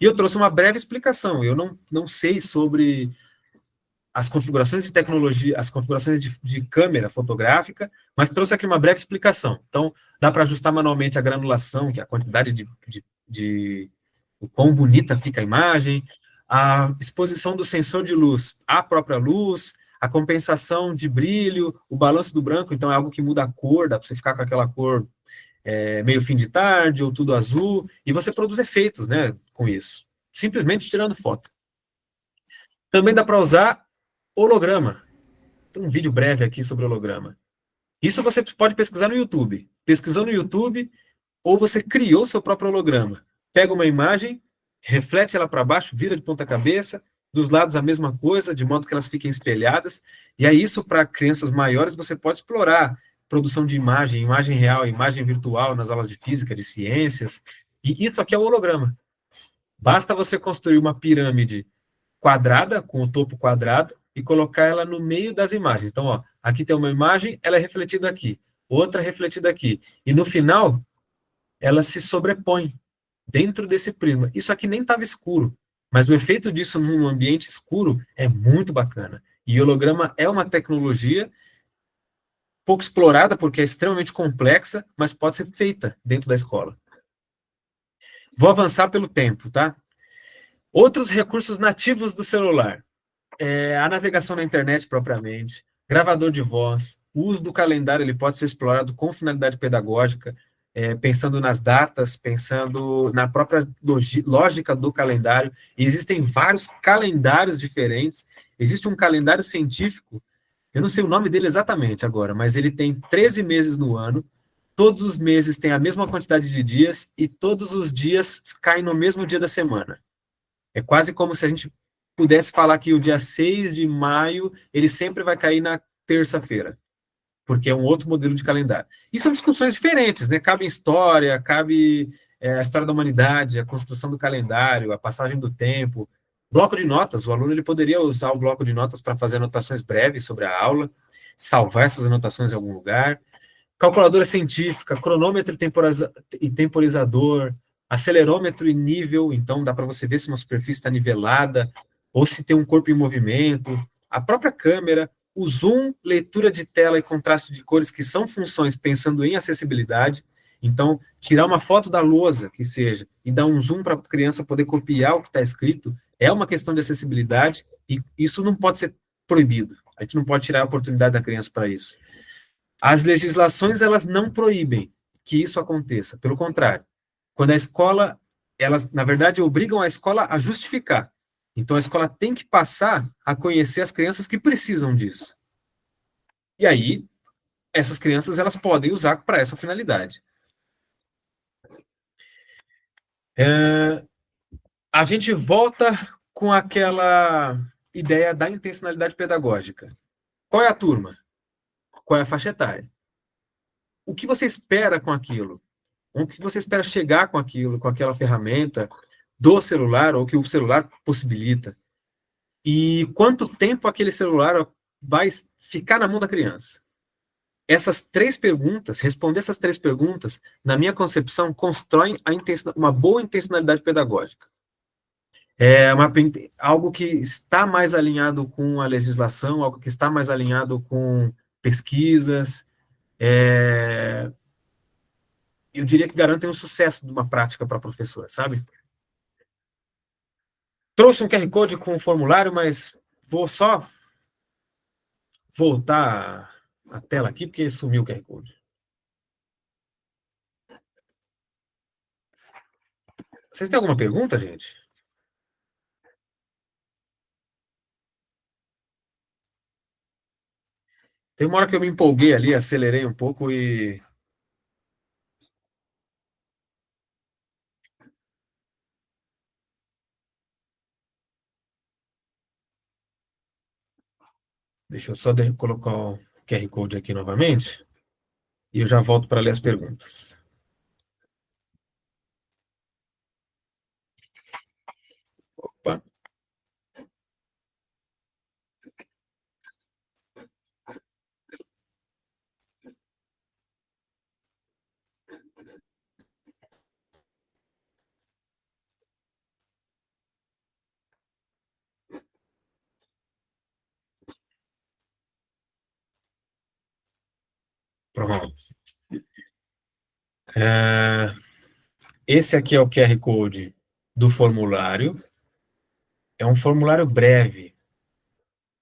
E eu trouxe uma breve explicação. Eu não sei sobre as configurações de tecnologia, as configurações de câmera fotográfica, mas trouxe aqui uma breve explicação. Então, dá para ajustar manualmente a granulação, que é a quantidade de o quão bonita fica a imagem, a exposição do sensor de luz à própria luz, a compensação de brilho, o balanço do branco, então é algo que muda a cor, dá para você ficar com aquela cor meio fim de tarde, ou tudo azul, e você produz efeitos, né, com isso, simplesmente tirando foto. Também dá para usar holograma. Tem um vídeo breve aqui sobre holograma. Isso você pode pesquisar no YouTube. Pesquisou no YouTube, ou você criou seu próprio holograma. Pega uma imagem, reflete ela para baixo, vira de ponta cabeça, dos lados a mesma coisa, de modo que elas fiquem espelhadas, e aí isso para crianças maiores você pode explorar produção de imagem real, imagem virtual nas aulas de física, de ciências, e isso aqui é o holograma. Basta você construir uma pirâmide quadrada, com o topo quadrado, e colocar ela no meio das imagens. Então, ó, aqui tem uma imagem, ela é refletida aqui, outra refletida aqui, e no final, ela se sobrepõe dentro desse prisma. Isso aqui nem estava escuro, mas o efeito disso num ambiente escuro é muito bacana. E holograma é uma tecnologia pouco explorada, porque é extremamente complexa, mas pode ser feita dentro da escola. Vou avançar pelo tempo, tá? Outros recursos nativos do celular. A navegação na internet propriamente, gravador de voz, o uso do calendário, ele pode ser explorado com finalidade pedagógica, pensando nas datas, pensando na própria lógica do calendário. E existem vários calendários diferentes. Existe um calendário científico, eu não sei o nome dele exatamente agora, mas ele tem 13 meses no ano, todos os meses têm a mesma quantidade de dias e todos os dias caem no mesmo dia da semana. É quase como se a gente pudesse falar que o dia 6 de maio, ele sempre vai cair na terça-feira, porque é um outro modelo de calendário. E são discussões diferentes, né? Cabe história, cabe a história da humanidade, a construção do calendário, a passagem do tempo, bloco de notas. O aluno ele poderia usar o bloco de notas para fazer anotações breves sobre a aula, salvar essas anotações em algum lugar. Calculadora científica, cronômetro e temporizador, acelerômetro e nível, então dá para você ver se uma superfície está nivelada, ou se tem um corpo em movimento, a própria câmera, o zoom, leitura de tela e contraste de cores, que são funções pensando em acessibilidade. Então, tirar uma foto da lousa, que seja, e dar um zoom para a criança poder copiar o que está escrito, é uma questão de acessibilidade, e isso não pode ser proibido. A gente não pode tirar a oportunidade da criança para isso. As legislações, elas não proíbem que isso aconteça. Pelo contrário, quando a escola, elas, na verdade, obrigam a escola a justificar. Então, a escola tem que passar a conhecer as crianças que precisam disso. E aí, essas crianças, elas podem usar para essa finalidade. A gente volta com aquela ideia da intencionalidade pedagógica. Qual é a turma? Qual é a faixa etária? O que você espera com aquilo? O que você espera chegar com aquilo, com aquela ferramenta do celular, ou que o celular possibilita? E quanto tempo aquele celular vai ficar na mão da criança? Essas três perguntas, responder essas três perguntas, na minha concepção, constroem uma boa intencionalidade pedagógica. É algo que está mais alinhado com a legislação, algo que está mais alinhado com pesquisas. Eu diria que garantem um sucesso de uma prática para a professora, sabe? Trouxe um QR Code com um formulário, mas vou só voltar a tela aqui, porque sumiu o QR Code. Vocês têm alguma pergunta, gente? Tem uma hora que eu me empolguei ali, acelerei um pouco e... Deixa eu só colocar o QR Code aqui novamente e eu já volto para ler as perguntas. Opa. Pronto. Esse aqui é o QR Code do formulário. É um formulário breve,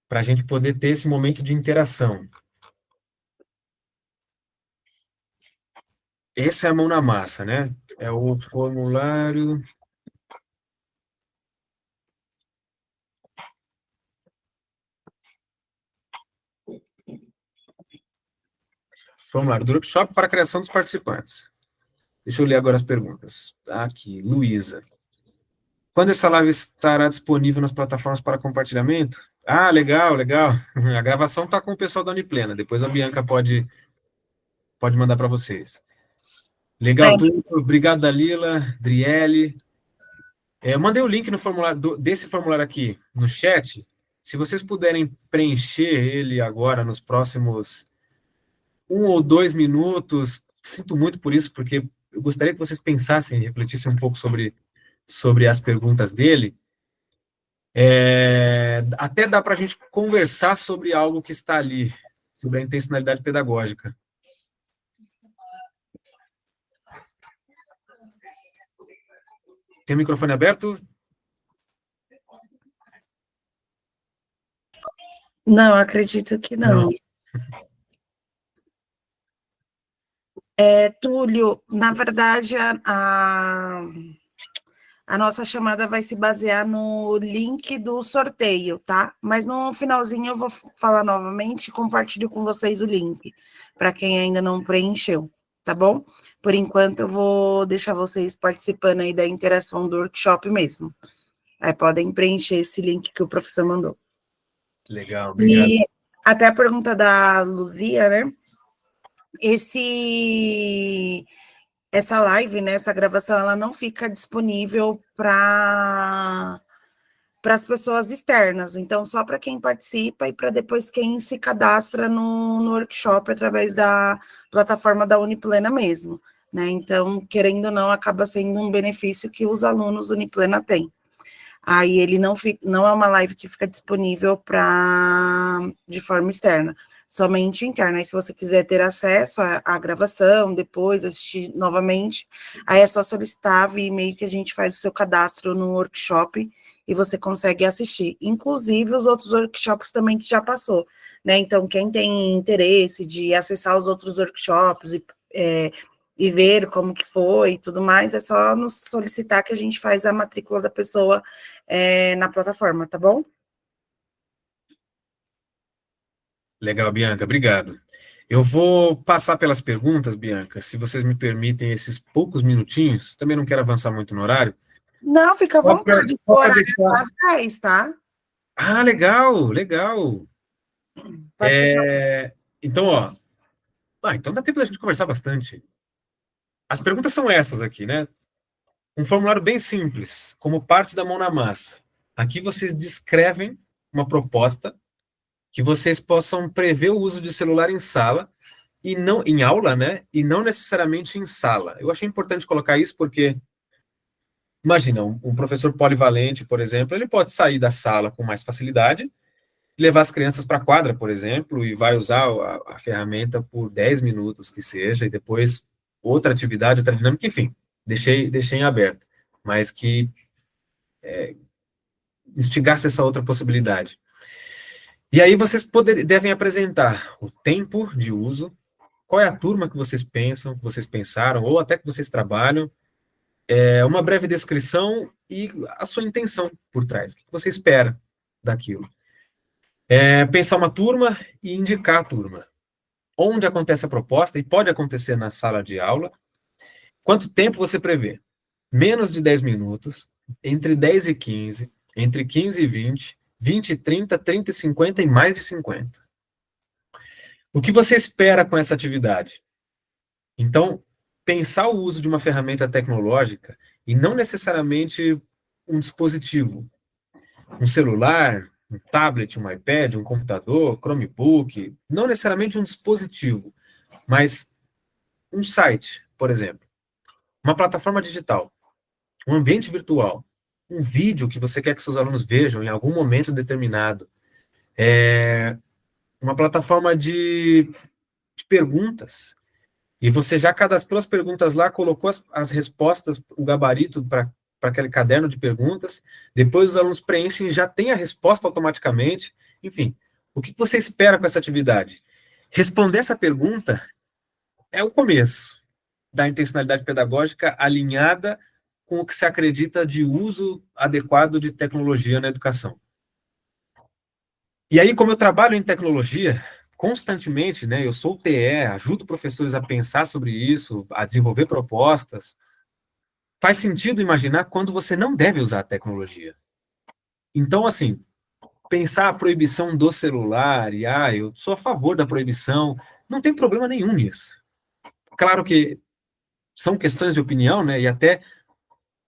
para a gente poder ter esse momento de interação. Esse é a mão na massa, né? É o formulário... Formulário do workshop para a criação dos participantes. Deixa eu ler agora as perguntas. Aqui, Luísa. Quando essa live estará disponível nas plataformas para compartilhamento? Ah, legal, legal. A gravação está com o pessoal da Uniplena. Depois a Bianca pode mandar para vocês. Legal, tudo. Obrigado, Dalila, Driele. Eu mandei o link no formulário desse formulário aqui no chat. Se vocês puderem preencher ele agora nos próximos 1 ou 2 minutos, sinto muito por isso, porque eu gostaria que vocês pensassem e refletissem um pouco sobre as perguntas dele. Até dá para a gente conversar sobre algo que está ali, sobre a intencionalidade pedagógica. Tem o microfone aberto? Não, acredito que não. Túlio, na verdade, a nossa chamada vai se basear no link do sorteio, tá? Mas no finalzinho eu vou falar novamente e compartilho com vocês o link, para quem ainda não preencheu, tá bom? Por enquanto eu vou deixar vocês participando aí da interação do workshop mesmo. Aí podem preencher esse link que o professor mandou. Legal, obrigado. E até a pergunta da Luzia, né? Essa live, né, essa gravação, ela não fica disponível para as pessoas externas, então só para quem participa e para depois quem se cadastra no workshop através da plataforma da Uniplena mesmo, né? Então, querendo ou não, acaba sendo um benefício que os alunos Uniplena têm. aí ele não é uma live que fica disponível de forma externa, somente interna. Aí se você quiser ter acesso à gravação, depois assistir novamente, aí é só solicitar via e-mail que a gente faz o seu cadastro no workshop e você consegue assistir, inclusive os outros workshops também que já passou, né? Então, quem tem interesse de acessar os outros workshops e ver como que foi e tudo mais, é só nos solicitar que a gente faz a matrícula da pessoa na plataforma, tá bom? Legal, Bianca, obrigado. Eu vou passar pelas perguntas, Bianca, se vocês me permitem esses poucos minutinhos, também não quero avançar muito no horário. Não, fica à vontade, o Só pra horário é deixar... às 10, tá? Ah, legal, legal. Pode ficar. Então, ó, então dá tempo da gente conversar bastante. As perguntas são essas aqui, né? Um formulário bem simples, como parte da mão na massa. Aqui vocês descrevem uma proposta que vocês possam prever o uso de celular em sala e não em aula, né? E não necessariamente em sala. Eu achei importante colocar isso porque imagina, um professor polivalente, por exemplo, ele pode sair da sala com mais facilidade, levar as crianças para a quadra, por exemplo, e vai usar a ferramenta por 10 minutos que seja, e depois outra atividade, outra dinâmica, enfim, deixei em aberto, mas que instigasse essa outra possibilidade. E aí vocês devem apresentar o tempo de uso, qual é a turma que vocês pensam, que vocês pensaram, ou até que vocês trabalham, uma breve descrição e a sua intenção por trás, o que você espera daquilo. Pensar uma turma e indicar a turma. Onde acontece a proposta, e pode acontecer na sala de aula. Quanto tempo você prevê? Menos de 10 minutos, entre 10 e 15, entre 15 e 20, 20 e 30, 30 e 50 e mais de 50. O que você espera com essa atividade? Então, pensar o uso de uma ferramenta tecnológica e não necessariamente um dispositivo, um celular, um tablet, um iPad, um computador, Chromebook, não necessariamente um dispositivo, mas um site, por exemplo, uma plataforma digital, um ambiente virtual, um vídeo que você quer que seus alunos vejam em algum momento determinado, uma plataforma de perguntas, e você já cadastrou as perguntas lá, colocou as respostas, o gabarito para aquele caderno de perguntas, depois os alunos preenchem e já tem a resposta automaticamente. Enfim, o que você espera com essa atividade? Responder essa pergunta é o começo da intencionalidade pedagógica alinhada com o que se acredita de uso adequado de tecnologia na educação. E aí, como eu trabalho em tecnologia, constantemente, né, eu sou TE, ajudo professores a pensar sobre isso, a desenvolver propostas, faz sentido imaginar quando você não deve usar a tecnologia. Então, assim, pensar a proibição do celular, e eu sou a favor da proibição, não tem problema nenhum nisso. Claro que são questões de opinião, né, e até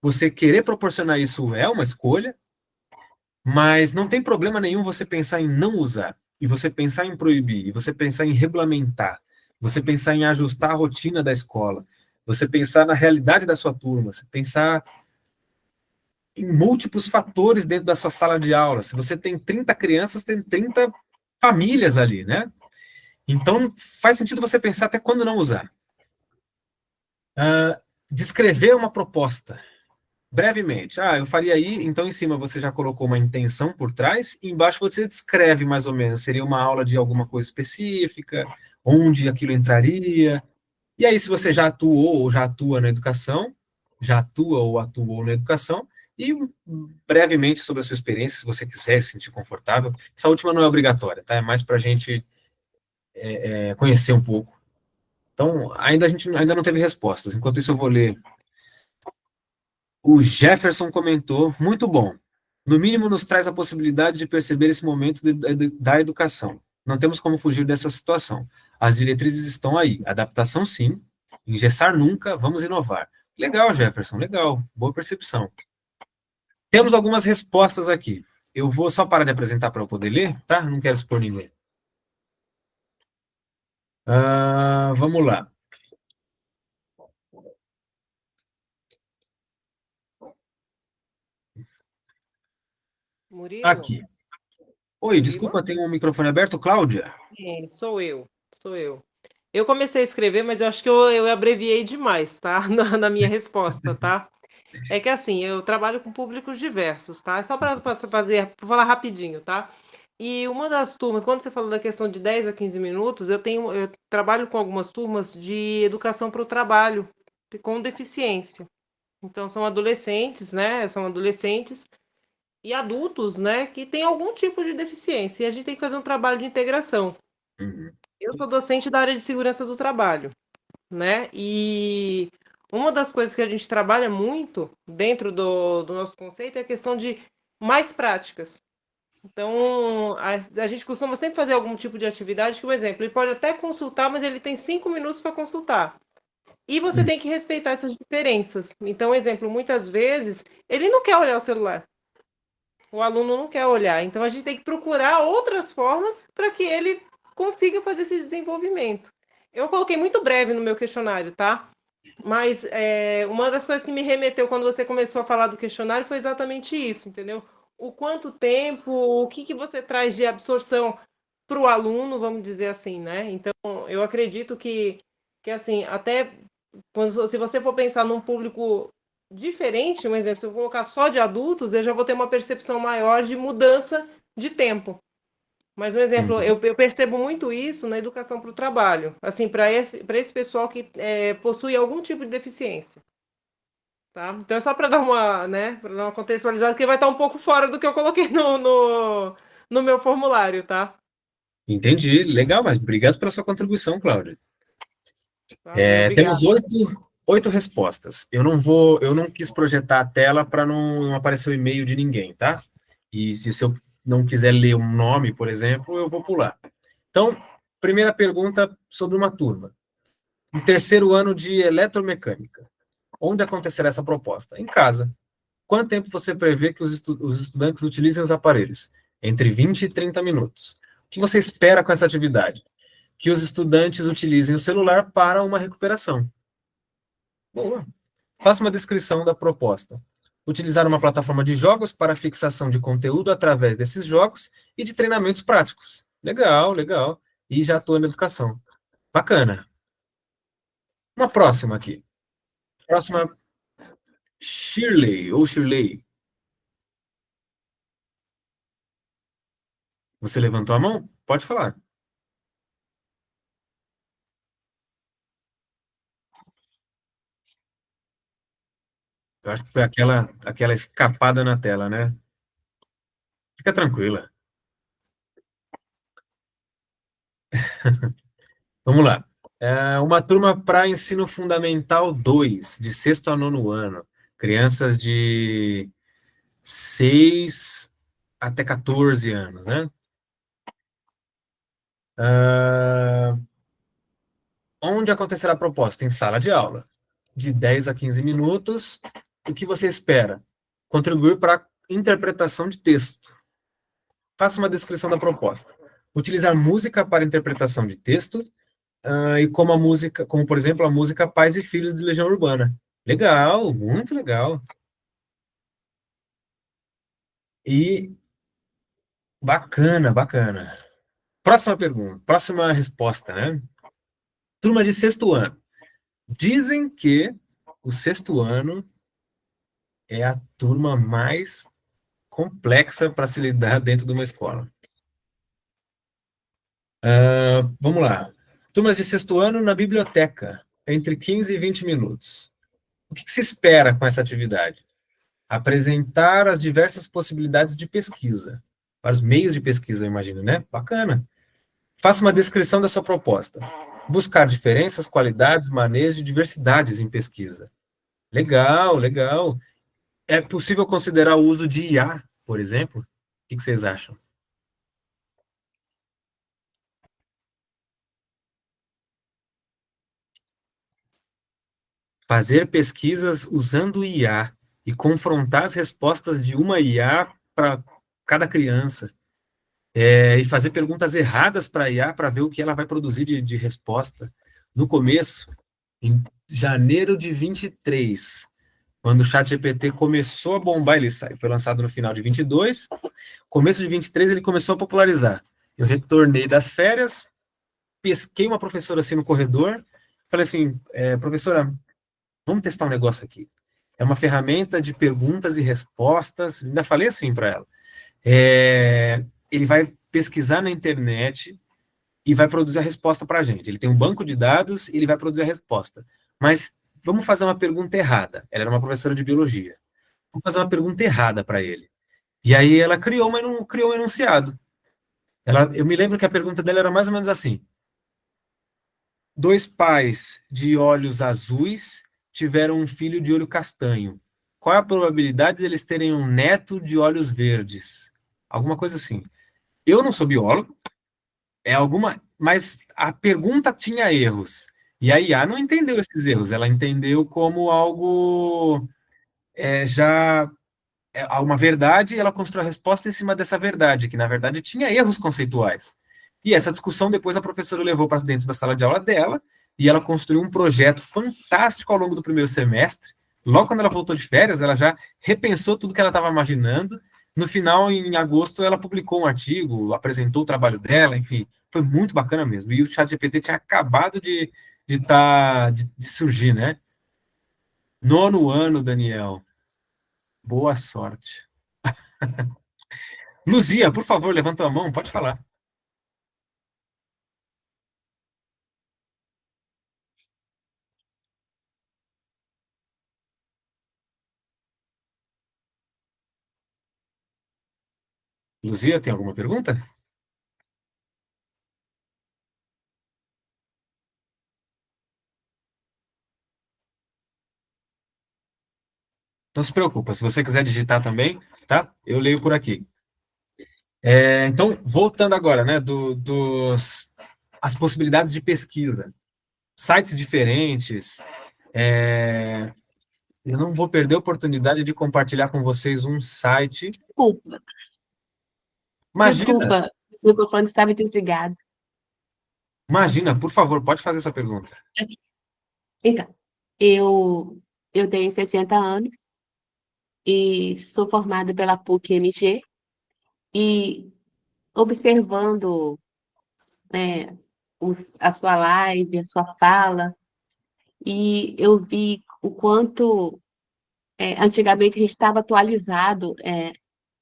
você querer proporcionar isso é uma escolha, mas não tem problema nenhum você pensar em não usar, e você pensar em proibir, e você pensar em regulamentar, você pensar em ajustar a rotina da escola, você pensar na realidade da sua turma, você pensar em múltiplos fatores dentro da sua sala de aula. Se você tem 30 crianças, tem 30 famílias ali, né? Então, faz sentido você pensar até quando não usar. Descrever uma proposta. Brevemente, eu faria aí, então em cima você já colocou uma intenção por trás, e embaixo você descreve mais ou menos, seria uma aula de alguma coisa específica, onde aquilo entraria, e aí se você já atuou ou já atua na educação, já atua ou atuou na educação, e brevemente sobre a sua experiência, se você quiser se sentir confortável, essa última não é obrigatória, tá? É mais para a gente conhecer um pouco. Então, a gente ainda não teve respostas, enquanto isso eu vou ler. O Jefferson comentou, muito bom. No mínimo, nos traz a possibilidade de perceber esse momento da educação. Não temos como fugir dessa situação. As diretrizes estão aí. Adaptação, sim. Engessar nunca, vamos inovar. Legal, Jefferson, legal. Boa percepção. Temos algumas respostas aqui. Eu vou só parar de apresentar para eu poder ler, tá? Não quero expor ninguém. Vamos lá. Murilo? Aqui. Oi, Murilo? desculpa, tem um microfone aberto, Cláudia? Sim, sou eu. Eu comecei a escrever, mas eu acho que eu abreviei demais, tá? Na minha resposta, tá? É que assim, eu trabalho com públicos diversos, tá? Só para falar rapidinho, tá? E uma das turmas, quando você falou da questão de 10 a 15 minutos, eu trabalho com algumas turmas de educação para o trabalho com deficiência. Então são adolescentes, né? São adolescentes e adultos, né, que têm algum tipo de deficiência. E a gente tem que fazer um trabalho de integração. Uhum. Eu sou docente da área de segurança do trabalho, né? E uma das coisas que a gente trabalha muito dentro do nosso conceito é a questão de mais práticas. Então, a gente costuma sempre fazer algum tipo de atividade que, por exemplo, ele pode até consultar, mas ele tem 5 minutos para consultar. E você tem que respeitar essas diferenças. Então, exemplo, muitas vezes ele não quer olhar o celular. O aluno não quer olhar. Então, a gente tem que procurar outras formas para que ele consiga fazer esse desenvolvimento. Eu coloquei muito breve no meu questionário, tá? Mas uma das coisas que me remeteu quando você começou a falar do questionário foi exatamente isso, entendeu? O quanto tempo, o que você traz de absorção para o aluno, vamos dizer assim, né? Então, eu acredito que assim, até se você for pensar num público diferente, um exemplo, se eu colocar só de adultos, eu já vou ter uma percepção maior de mudança de tempo. Mas um exemplo, eu percebo muito isso na educação para o trabalho, assim, para esse pessoal que possui algum tipo de deficiência. Tá? Então é só para dar uma, né, para dar uma contextualizada, porque vai estar um pouco fora do que eu coloquei no meu formulário, tá? Entendi, legal, mas obrigado pela sua contribuição, Cláudia. Valeu, Temos obrigada. oito respostas. Eu não quis projetar a tela para não aparecer o e-mail de ninguém, tá? E se eu não quiser ler um nome, por exemplo, eu vou pular. Então, primeira pergunta sobre uma turma. No terceiro ano de eletromecânica. Onde acontecerá essa proposta? Em casa. Quanto tempo você prevê que os estudantes utilizem os aparelhos? Entre 20 e 30 minutos. O que você espera com essa atividade? Que os estudantes utilizem o celular para uma recuperação. Boa. Faça uma descrição da proposta. Utilizar uma plataforma de jogos para fixação de conteúdo através desses jogos e de treinamentos práticos. Legal, legal. E já estou na educação. Bacana. Uma próxima aqui. Próxima, Shirley, ou Shirley. Você levantou a mão? Pode falar. Eu acho que foi aquela escapada na tela, né? Fica tranquila. Vamos lá. Uma turma para ensino fundamental 2, de sexto a nono ano. Crianças de 6 até 14 anos, né? Onde acontecerá a proposta? Em sala de aula. De 10 a 15 minutos. O que você espera? Contribuir para a interpretação de texto. Faça uma descrição da proposta. Utilizar música para interpretação de texto, e como por exemplo a música Pais e Filhos de Legião Urbana. Legal, muito legal. E bacana, bacana. Próxima pergunta, próxima resposta, né? Turma de sexto ano. Dizem que o sexto ano é a turma mais complexa para se lidar dentro de uma escola. Vamos lá. Turmas de sexto ano na biblioteca, entre 15 e 20 minutos. O que se espera com essa atividade? Apresentar as diversas possibilidades de pesquisa. Vários meios de pesquisa, eu imagino, né? Bacana. Faça uma descrição da sua proposta. Buscar diferenças, qualidades, maneios e diversidades em pesquisa. Legal, legal. É possível considerar o uso de IA, por exemplo? O que vocês acham? Fazer pesquisas usando IA e confrontar as respostas de uma IA para cada criança. E fazer perguntas erradas para a IA para ver o que ela vai produzir de resposta. No começo, em janeiro de 23, quando o ChatGPT começou a bombar, foi lançado no final de 22, começo de 23 ele começou a popularizar. Eu retornei das férias, pesquei uma professora assim no corredor, falei assim, professora, vamos testar um negócio aqui. É uma ferramenta de perguntas e respostas, ainda falei assim para ela. Ele vai pesquisar na internet e vai produzir a resposta para a gente. Ele tem um banco de dados e ele vai produzir a resposta. Mas vamos fazer uma pergunta errada. Ela era uma professora de biologia. Vamos fazer uma pergunta errada para ele. E aí ela criou um enunciado. Eu me lembro que a pergunta dela era mais ou menos assim: 2 pais de olhos azuis tiveram um filho de olho castanho. Qual é a probabilidade de eles terem um neto de olhos verdes? Alguma coisa assim. Eu não sou biólogo, mas a pergunta tinha erros. E a IA não entendeu esses erros, ela entendeu como algo já uma verdade, e ela construiu a resposta em cima dessa verdade, que na verdade tinha erros conceituais. E essa discussão depois a professora levou para dentro da sala de aula dela, e ela construiu um projeto fantástico ao longo do primeiro semestre. Logo quando ela voltou de férias, ela já repensou tudo que ela estava imaginando. No final, em agosto, ela publicou um artigo, apresentou o trabalho dela, enfim, foi muito bacana mesmo. E o ChatGPT tinha acabado de surgir, né? 9º ano, Daniel. Boa sorte. Luzia, por favor, levanta a mão, pode falar. Luzia, tem alguma pergunta? Não se preocupa, se você quiser digitar também, tá? Eu leio por aqui. Então, voltando agora, né, as possibilidades de pesquisa. Sites diferentes. Eu não vou perder a oportunidade de compartilhar com vocês um site. Desculpa, Imagina, o microfone estava desligado. imagina, por favor, pode fazer sua pergunta. Então, eu tenho 60 anos e sou formada pela PUC-MG e observando, né, a sua live, a sua fala, e eu vi o quanto antigamente a gente estava atualizado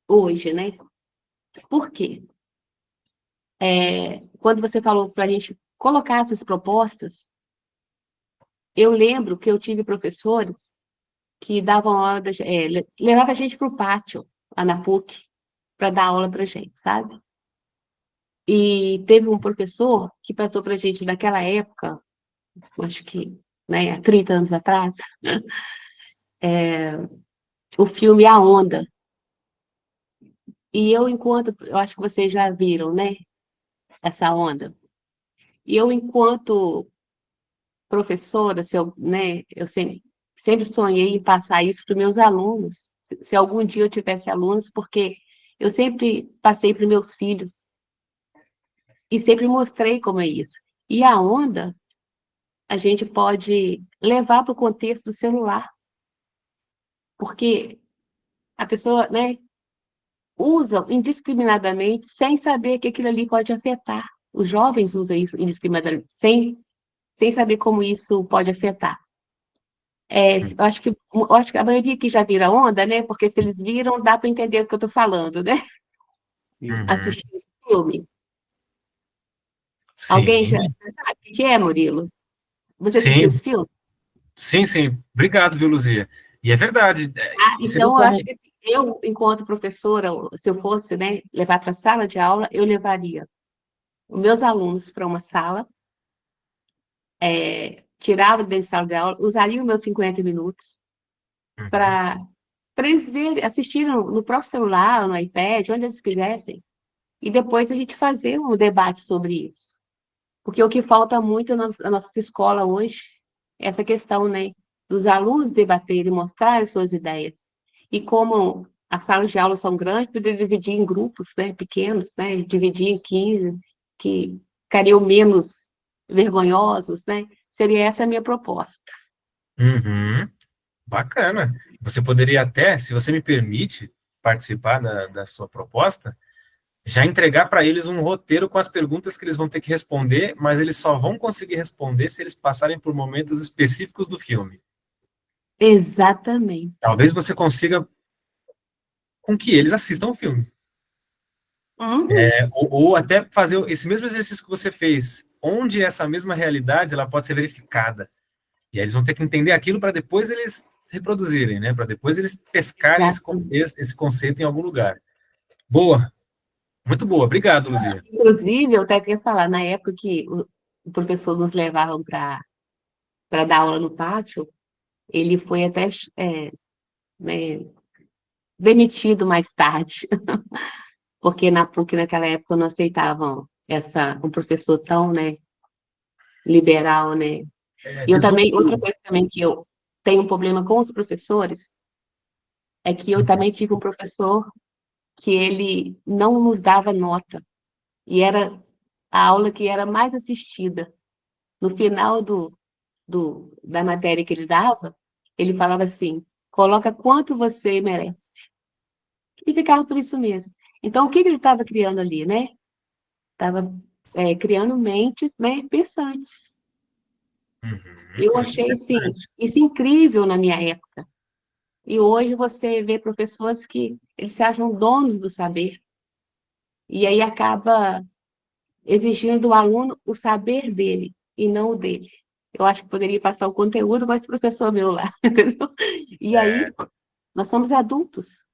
hoje, né? Por quê? Quando você falou para a gente colocar essas propostas, eu lembro que eu tive professores que davam aula, levava a gente para o pátio, lá na PUC, para dar aula para a gente, sabe? E teve um professor que passou para a gente naquela época, acho que, né, há 30 anos atrás, o filme A Onda. E eu acho que vocês já viram, né, essa onda. E eu, enquanto professora, eu sempre sonhei em passar isso para os meus alunos, se algum dia eu tivesse alunos, porque eu sempre passei para os meus filhos e sempre mostrei como é isso. E a onda, a gente pode levar para o contexto do celular, porque a pessoa, né, usa indiscriminadamente sem saber que aquilo ali pode afetar. Os jovens usam isso indiscriminadamente, sem saber como isso pode afetar. Eu acho que a maioria aqui já vira onda, né? Porque se eles viram, dá para entender o que eu estou falando, né? Uhum. Assistir esse filme. Sim. Alguém já sabe o que é, Murilo? Você assistiu esse filme? Sim, sim. Obrigado, viu, Luzia? E é verdade. Você viu Então, eu como... acho que assim, eu, enquanto professora, se eu fosse, né, levar para a sala de aula, eu levaria os meus alunos para uma sala, tirava da sala de aula, usaria os meus 50 minutos para eles assistirem no próprio celular, no iPad, onde eles quisessem, e depois a gente fazer um debate sobre isso. Porque o que falta muito na nossa escola hoje é essa questão, né, dos alunos debaterem, mostrarem suas ideias. E como as salas de aula são grandes, poder dividir em grupos, né, pequenos, né, dividir em 15, que ficariam menos vergonhosos, né? Seria essa a minha proposta. Uhum. Bacana. Você poderia até, se você me permite participar da sua proposta, já entregar para eles um roteiro com as perguntas que eles vão ter que responder, mas eles só vão conseguir responder se eles passarem por momentos específicos do filme. Exatamente. Talvez você consiga com que eles assistam o filme. Uhum. Ou até fazer esse mesmo exercício que você fez, onde essa mesma realidade ela pode ser verificada. E aí eles vão ter que entender aquilo para depois eles reproduzirem, né? Para depois eles pescarem esse conceito em algum lugar. Boa. Muito boa. Obrigado, Luzia. Inclusive, eu até queria falar, na época que o professor nos levava para dar aula no pátio, ele foi até né, demitido mais tarde, porque na PUC naquela época não aceitavam um professor tão, né, liberal, né? E eu também, outra coisa também que eu tenho um problema com os professores, é que eu também tive um professor que ele não nos dava nota, e era a aula que era mais assistida. No final da matéria que ele dava, ele falava assim, coloca quanto você merece. E ficava por isso mesmo. Então, o que ele estava criando ali, né? Estava criando mentes, né, pensantes. Eu achei, assim, isso incrível na minha época. E hoje você vê professores que eles se acham donos do saber. E aí acaba exigindo do aluno o saber dele e não o dele. Eu acho que poderia passar o conteúdo com esse professor meu lá, entendeu? E aí, nós somos adultos.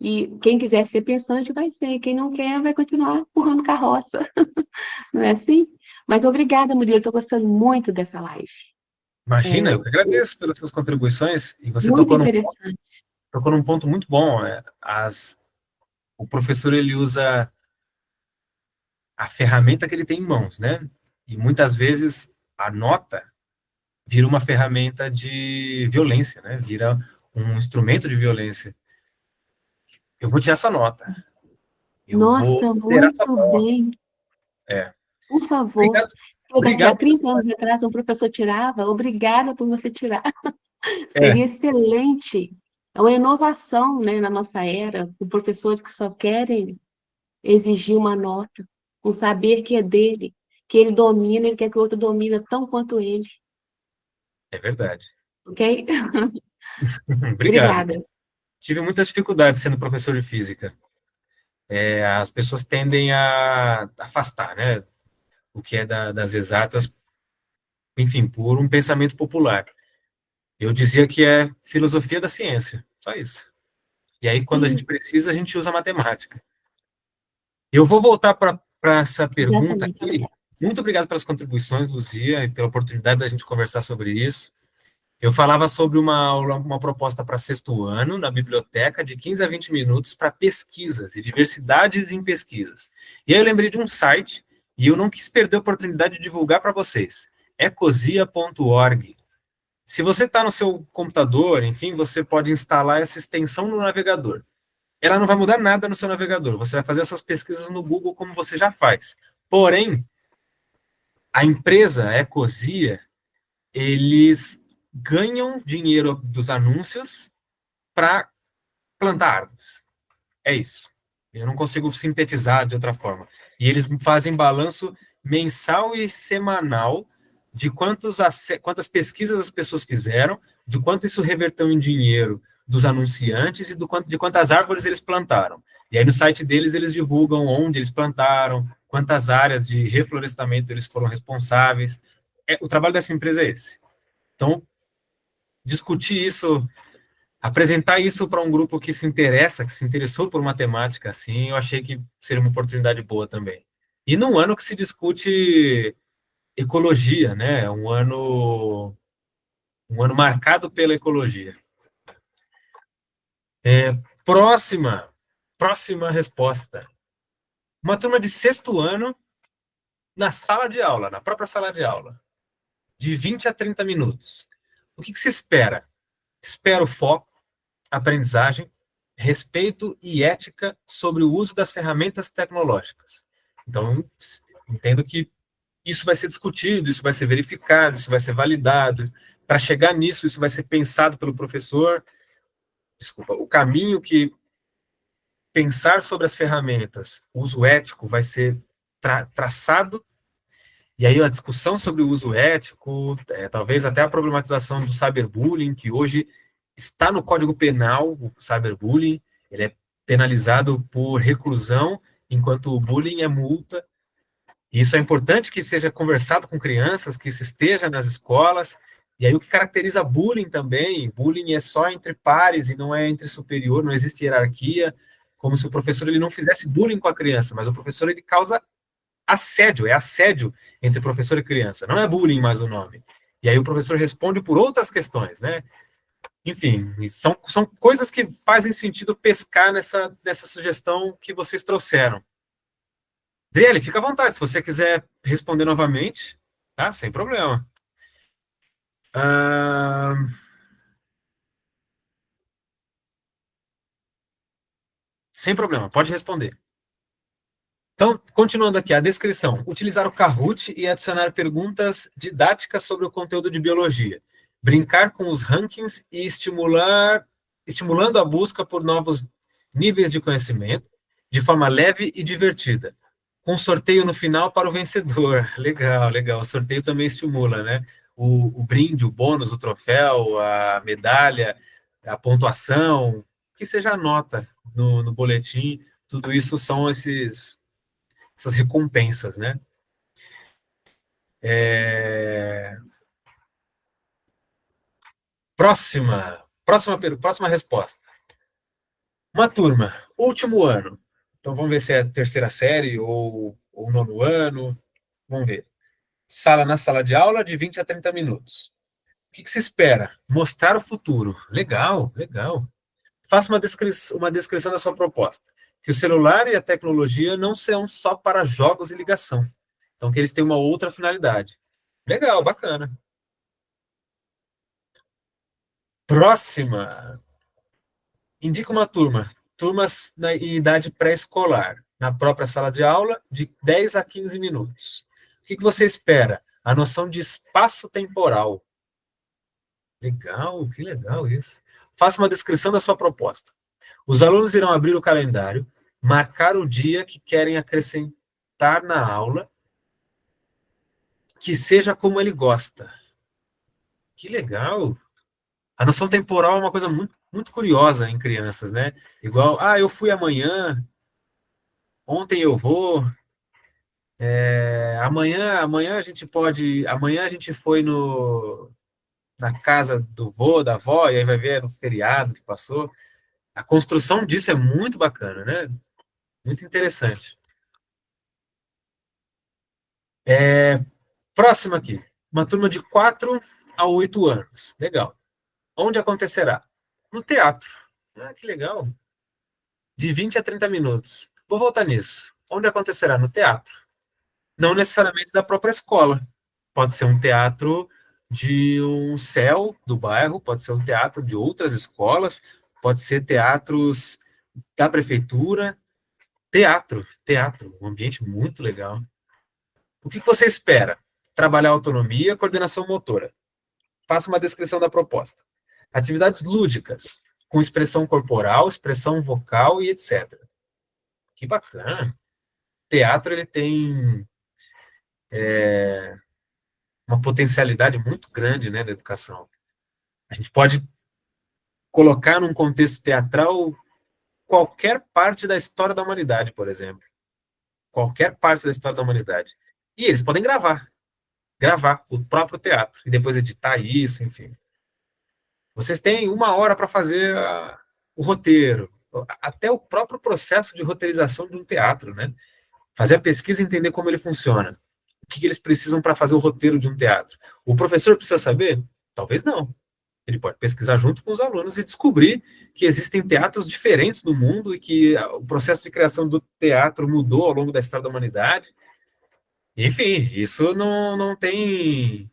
E quem quiser ser pensante vai ser, quem não quer vai continuar empurrando carroça. Não é assim? Mas obrigada, Murilo, estou gostando muito dessa live. Imagina, eu que agradeço pelas suas contribuições. E você Muito interessante. tocou num ponto muito bom. O professor, ele usa a ferramenta que ele tem em mãos, né? E muitas vezes a nota vira uma ferramenta de violência, né? Vira um instrumento de violência. Eu vou tirar essa nota. Nossa, muito bem. Por favor. Daqui a 30 anos atrás, um professor tirava, obrigada por você tirar. Seria excelente. É uma inovação, né, na nossa era, com professores que só querem exigir uma nota, um saber que é dele, que ele domina, ele quer que o outro domina tão quanto ele. É verdade. Ok? Obrigado. Obrigada. Tive muitas dificuldades sendo professor de física. As pessoas tendem a afastar, né, o que é das exatas, enfim, por um pensamento popular. Eu dizia que é filosofia da ciência, só isso. E aí, quando a gente precisa, a gente usa matemática. Eu vou voltar para essa pergunta aqui. Muito obrigado pelas contribuições, Luzia, e pela oportunidade da gente conversar sobre isso. Eu falava sobre uma proposta para sexto ano, na biblioteca, de 15 a 20 minutos para pesquisas e diversidades em pesquisas. E aí eu lembrei de um site, e eu não quis perder a oportunidade de divulgar para vocês. Ecosia.org. Se você está no seu computador, enfim, você pode instalar essa extensão no navegador. Ela não vai mudar nada no seu navegador. Você vai fazer essas pesquisas no Google como você já faz. Porém, a empresa Ecosia, eles ganham dinheiro dos anúncios para plantar árvores. É isso. Eu não consigo sintetizar de outra forma. E eles fazem balanço mensal e semanal de quantas pesquisas as pessoas fizeram, de quanto isso reverteu em dinheiro dos anunciantes e de quantas árvores eles plantaram. E aí no site deles eles divulgam onde eles plantaram, quantas áreas de reflorestamento eles foram responsáveis. O trabalho dessa empresa é esse. Então, discutir isso, apresentar isso para um grupo que se interessou por matemática, assim, eu achei que seria uma oportunidade boa também. E num ano que se discute ecologia, né? Um ano marcado pela ecologia. Próxima resposta. Uma turma de sexto ano na sala de aula, na própria sala de aula, de 20 a 30 minutos. O que se espera? Espero foco, aprendizagem, respeito e ética sobre o uso das ferramentas tecnológicas. Então, entendo que isso vai ser discutido, isso vai ser verificado, isso vai ser validado, para chegar nisso, isso vai ser pensado pelo professor. Desculpa, o caminho que pensar sobre as ferramentas, o uso ético vai ser traçado, e aí a discussão sobre o uso ético, talvez até a problematização do cyberbullying, que hoje está no Código Penal, o cyberbullying, ele é penalizado por reclusão, enquanto o bullying é multa. E isso é importante que seja conversado com crianças, que isso esteja nas escolas. E aí o que caracteriza bullying também, bullying é só entre pares e não é entre superior, não existe hierarquia, como se o professor ele não fizesse bullying com a criança, mas o professor ele causa assédio, é assédio entre professor e criança, não é bullying mais o nome. E aí o professor responde por outras questões, né? Enfim, são coisas que fazem sentido pescar nessa sugestão que vocês trouxeram. Driele, fica à vontade, se você quiser responder novamente, tá? Sem problema. Sem problema, pode responder. Então, continuando aqui, a descrição. Utilizar o Kahoot e adicionar perguntas didáticas sobre o conteúdo de biologia. Brincar com os rankings e estimulando a busca por novos níveis de conhecimento, de forma leve e divertida. Com sorteio no final para o vencedor. Legal, legal. O sorteio também estimula, né? O brinde, o bônus, o troféu, a medalha, a pontuação, que seja a nota no boletim, tudo isso são essas recompensas, né? Próxima resposta. Uma turma, último ano. Então vamos ver se é terceira série ou nono ano. Vamos ver. Na sala de aula, de 20 a 30 minutos. O que se espera? Mostrar o futuro. Legal, legal. Faça uma descrição da sua proposta. Que o celular e a tecnologia não são só para jogos e ligação. Então, que eles têm uma outra finalidade. Legal, bacana. Próxima. Indica uma turma. Turmas em idade pré-escolar. Na própria sala de aula, de 10 a 15 minutos. O que você espera? A noção de espaço temporal. Legal, que legal isso. Faça uma descrição da sua proposta. Os alunos irão abrir o calendário, marcar o dia que querem acrescentar na aula, que seja como ele gosta. Que legal. A noção temporal é uma coisa muito, muito curiosa em crianças, né? Igual, eu fui amanhã, ontem eu vou, amanhã a gente pode, amanhã a gente foi na casa do vô, da avó, e aí vai ver no feriado que passou. A construção disso é muito bacana, né? Muito interessante. Próximo aqui. Uma turma de 4 a 8 anos. Legal. Onde acontecerá? No teatro. Que legal. De 20 a 30 minutos. Vou voltar nisso. Onde acontecerá? No teatro. Não necessariamente da própria escola. Pode ser um teatro de um céu do bairro, pode ser um teatro de outras escolas, pode ser teatros da prefeitura. Teatro, um ambiente muito legal. O que você espera? Trabalhar autonomia, coordenação motora. Faça uma descrição da proposta. Atividades lúdicas, com expressão corporal, expressão vocal e etc. Que bacana. Teatro, ele tem uma potencialidade muito grande, né, da educação. A gente pode colocar num contexto teatral qualquer parte da história da humanidade, por exemplo. Qualquer parte da história da humanidade. E eles podem gravar o próprio teatro, e depois editar isso, enfim. Vocês têm 1 hora para fazer o roteiro, até o próprio processo de roteirização de um teatro, né? Fazer a pesquisa e entender como ele funciona. O que eles precisam para fazer o roteiro de um teatro. O professor precisa saber? Talvez não. Ele pode pesquisar junto com os alunos e descobrir que existem teatros diferentes no mundo e que o processo de criação do teatro mudou ao longo da história da humanidade. Enfim, isso não tem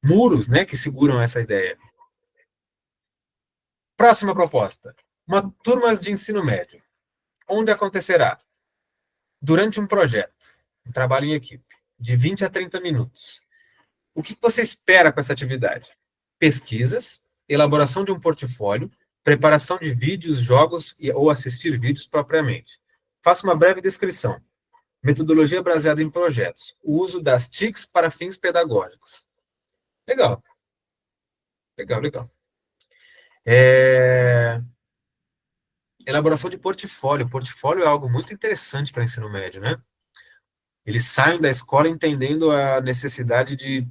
muros, né, que seguram essa ideia. Próxima proposta. Turmas de ensino médio. Onde acontecerá? Durante um projeto, um trabalho em equipe. de 20 a 30 minutos. O que você espera com essa atividade? Pesquisas, elaboração de um portfólio, preparação de vídeos, jogos ou assistir vídeos propriamente. Faça uma breve descrição. Metodologia baseada em projetos. O uso das TICs para fins pedagógicos. Legal. Legal. Elaboração de portfólio. Portfólio é algo muito interessante para ensino médio, né? Eles saem da escola entendendo a necessidade de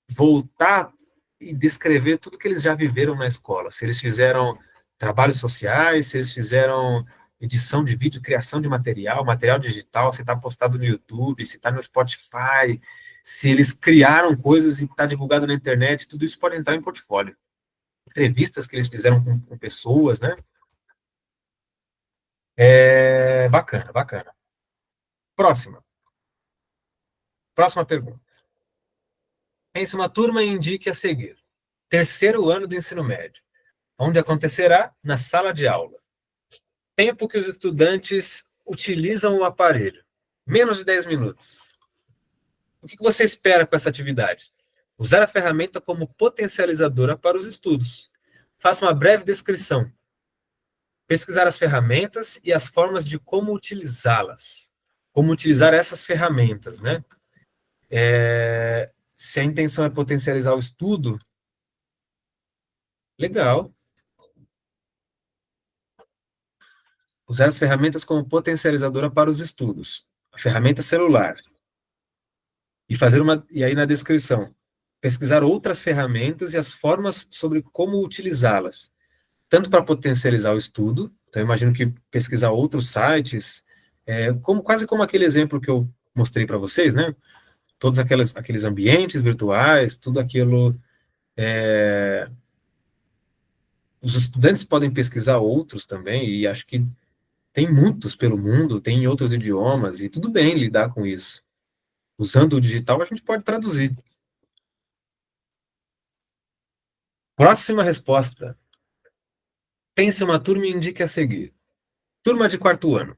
voltar e descrever tudo que eles já viveram na escola. Se eles fizeram trabalhos sociais, se eles fizeram edição de vídeo, criação de material digital, se está postado no YouTube, se está no Spotify, se eles criaram coisas e está divulgado na internet, tudo isso pode entrar em portfólio. Entrevistas que eles fizeram com pessoas, né? Bacana. Próxima pergunta. Pense uma turma e indique a seguir. Terceiro ano do ensino médio. Onde acontecerá? Na sala de aula. Tempo que os estudantes utilizam o aparelho. Menos de 10 minutos. O que você espera com essa atividade? Usar a ferramenta como potencializadora para os estudos. Faça uma breve descrição. Pesquisar as ferramentas e as formas de como utilizá-las. Como utilizar essas ferramentas, né? Se a intenção é potencializar o estudo, legal. Usar as ferramentas como potencializadora para os estudos. A ferramenta celular. E aí na descrição, pesquisar outras ferramentas e as formas sobre como utilizá-las. Tanto para potencializar o estudo, então eu imagino que pesquisar outros sites, quase como aquele exemplo que eu mostrei para vocês, né? Todos aqueles ambientes virtuais, tudo aquilo. Os estudantes podem pesquisar outros também, e acho que tem muitos pelo mundo, tem em outros idiomas, e tudo bem lidar com isso. Usando o digital, a gente pode traduzir. Próxima resposta. Pense uma turma e indique a seguir. Turma de quarto ano.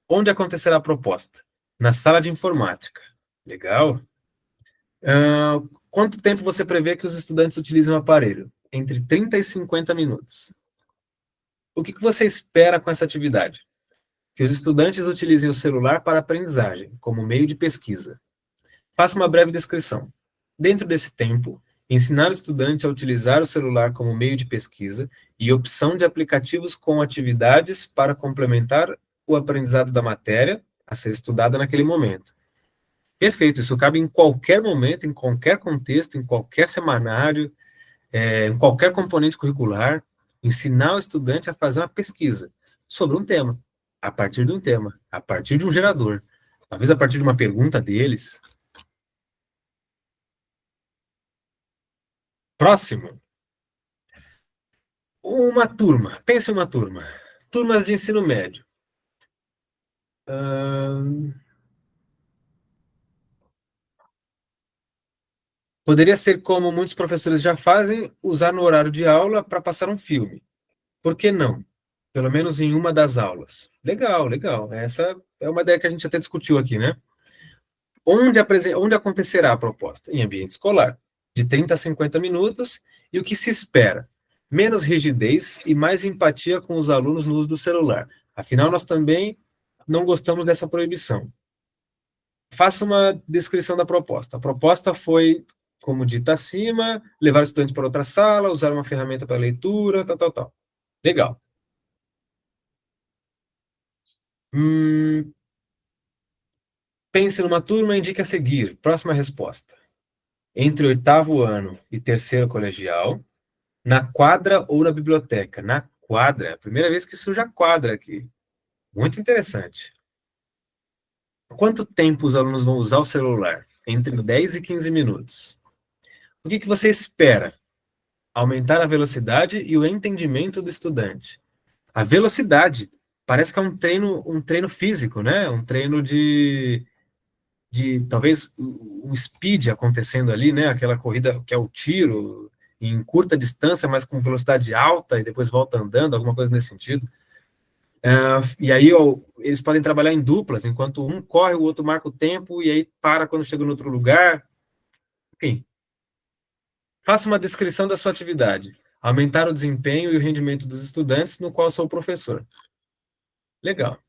Onde acontecerá a proposta? Na sala de informática. Legal. Quanto tempo você prevê que os estudantes utilizem o aparelho? Entre 30 e 50 minutos. O que você espera com essa atividade? Que os estudantes utilizem o celular para aprendizagem, como meio de pesquisa. Faça uma breve descrição. Dentro desse tempo, ensinar o estudante a utilizar o celular como meio de pesquisa e opção de aplicativos com atividades para complementar o aprendizado da matéria a ser estudada naquele momento. Perfeito, isso cabe em qualquer momento, em qualquer contexto, em qualquer semanário, em qualquer componente curricular, ensinar o estudante a fazer uma pesquisa sobre um tema, a partir de um tema, a partir de um gerador, talvez a partir de uma pergunta deles. Próximo. Uma turma. Pense em uma turma. Turmas de ensino médio. Poderia ser como muitos professores já fazem, usar no horário de aula para passar um filme. Por que não? Pelo menos em uma das aulas. Legal. Essa é uma ideia que a gente até discutiu aqui, né? Onde acontecerá a proposta? Em ambiente escolar. De 30 a 50 minutos. E o que se espera? Menos rigidez e mais empatia com os alunos no uso do celular. Afinal, nós também não gostamos dessa proibição. Faça uma descrição da proposta. A proposta foi, como dito acima, levar o estudante para outra sala, usar uma ferramenta para leitura, tal. Legal. Pense numa turma e indique a seguir. Próxima resposta. Entre o 8º ano e 3º colegial, na quadra ou na biblioteca? Na quadra. Primeira vez que surge a quadra aqui. Muito interessante. Quanto tempo os alunos vão usar o celular? Entre 10 e 15 minutos. O que você espera? Aumentar a velocidade e o entendimento do estudante. A velocidade parece que é um treino físico, né? Um treino de talvez o speed acontecendo ali, né? Aquela corrida que é o tiro em curta distância, mas com velocidade alta e depois volta andando, alguma coisa nesse sentido. E aí eles podem trabalhar em duplas, enquanto um corre, o outro marca o tempo, e aí para quando chega no outro lugar. Enfim, faça uma descrição da sua atividade. Aumentar o desempenho e o rendimento dos estudantes, no qual sou professor. Legal.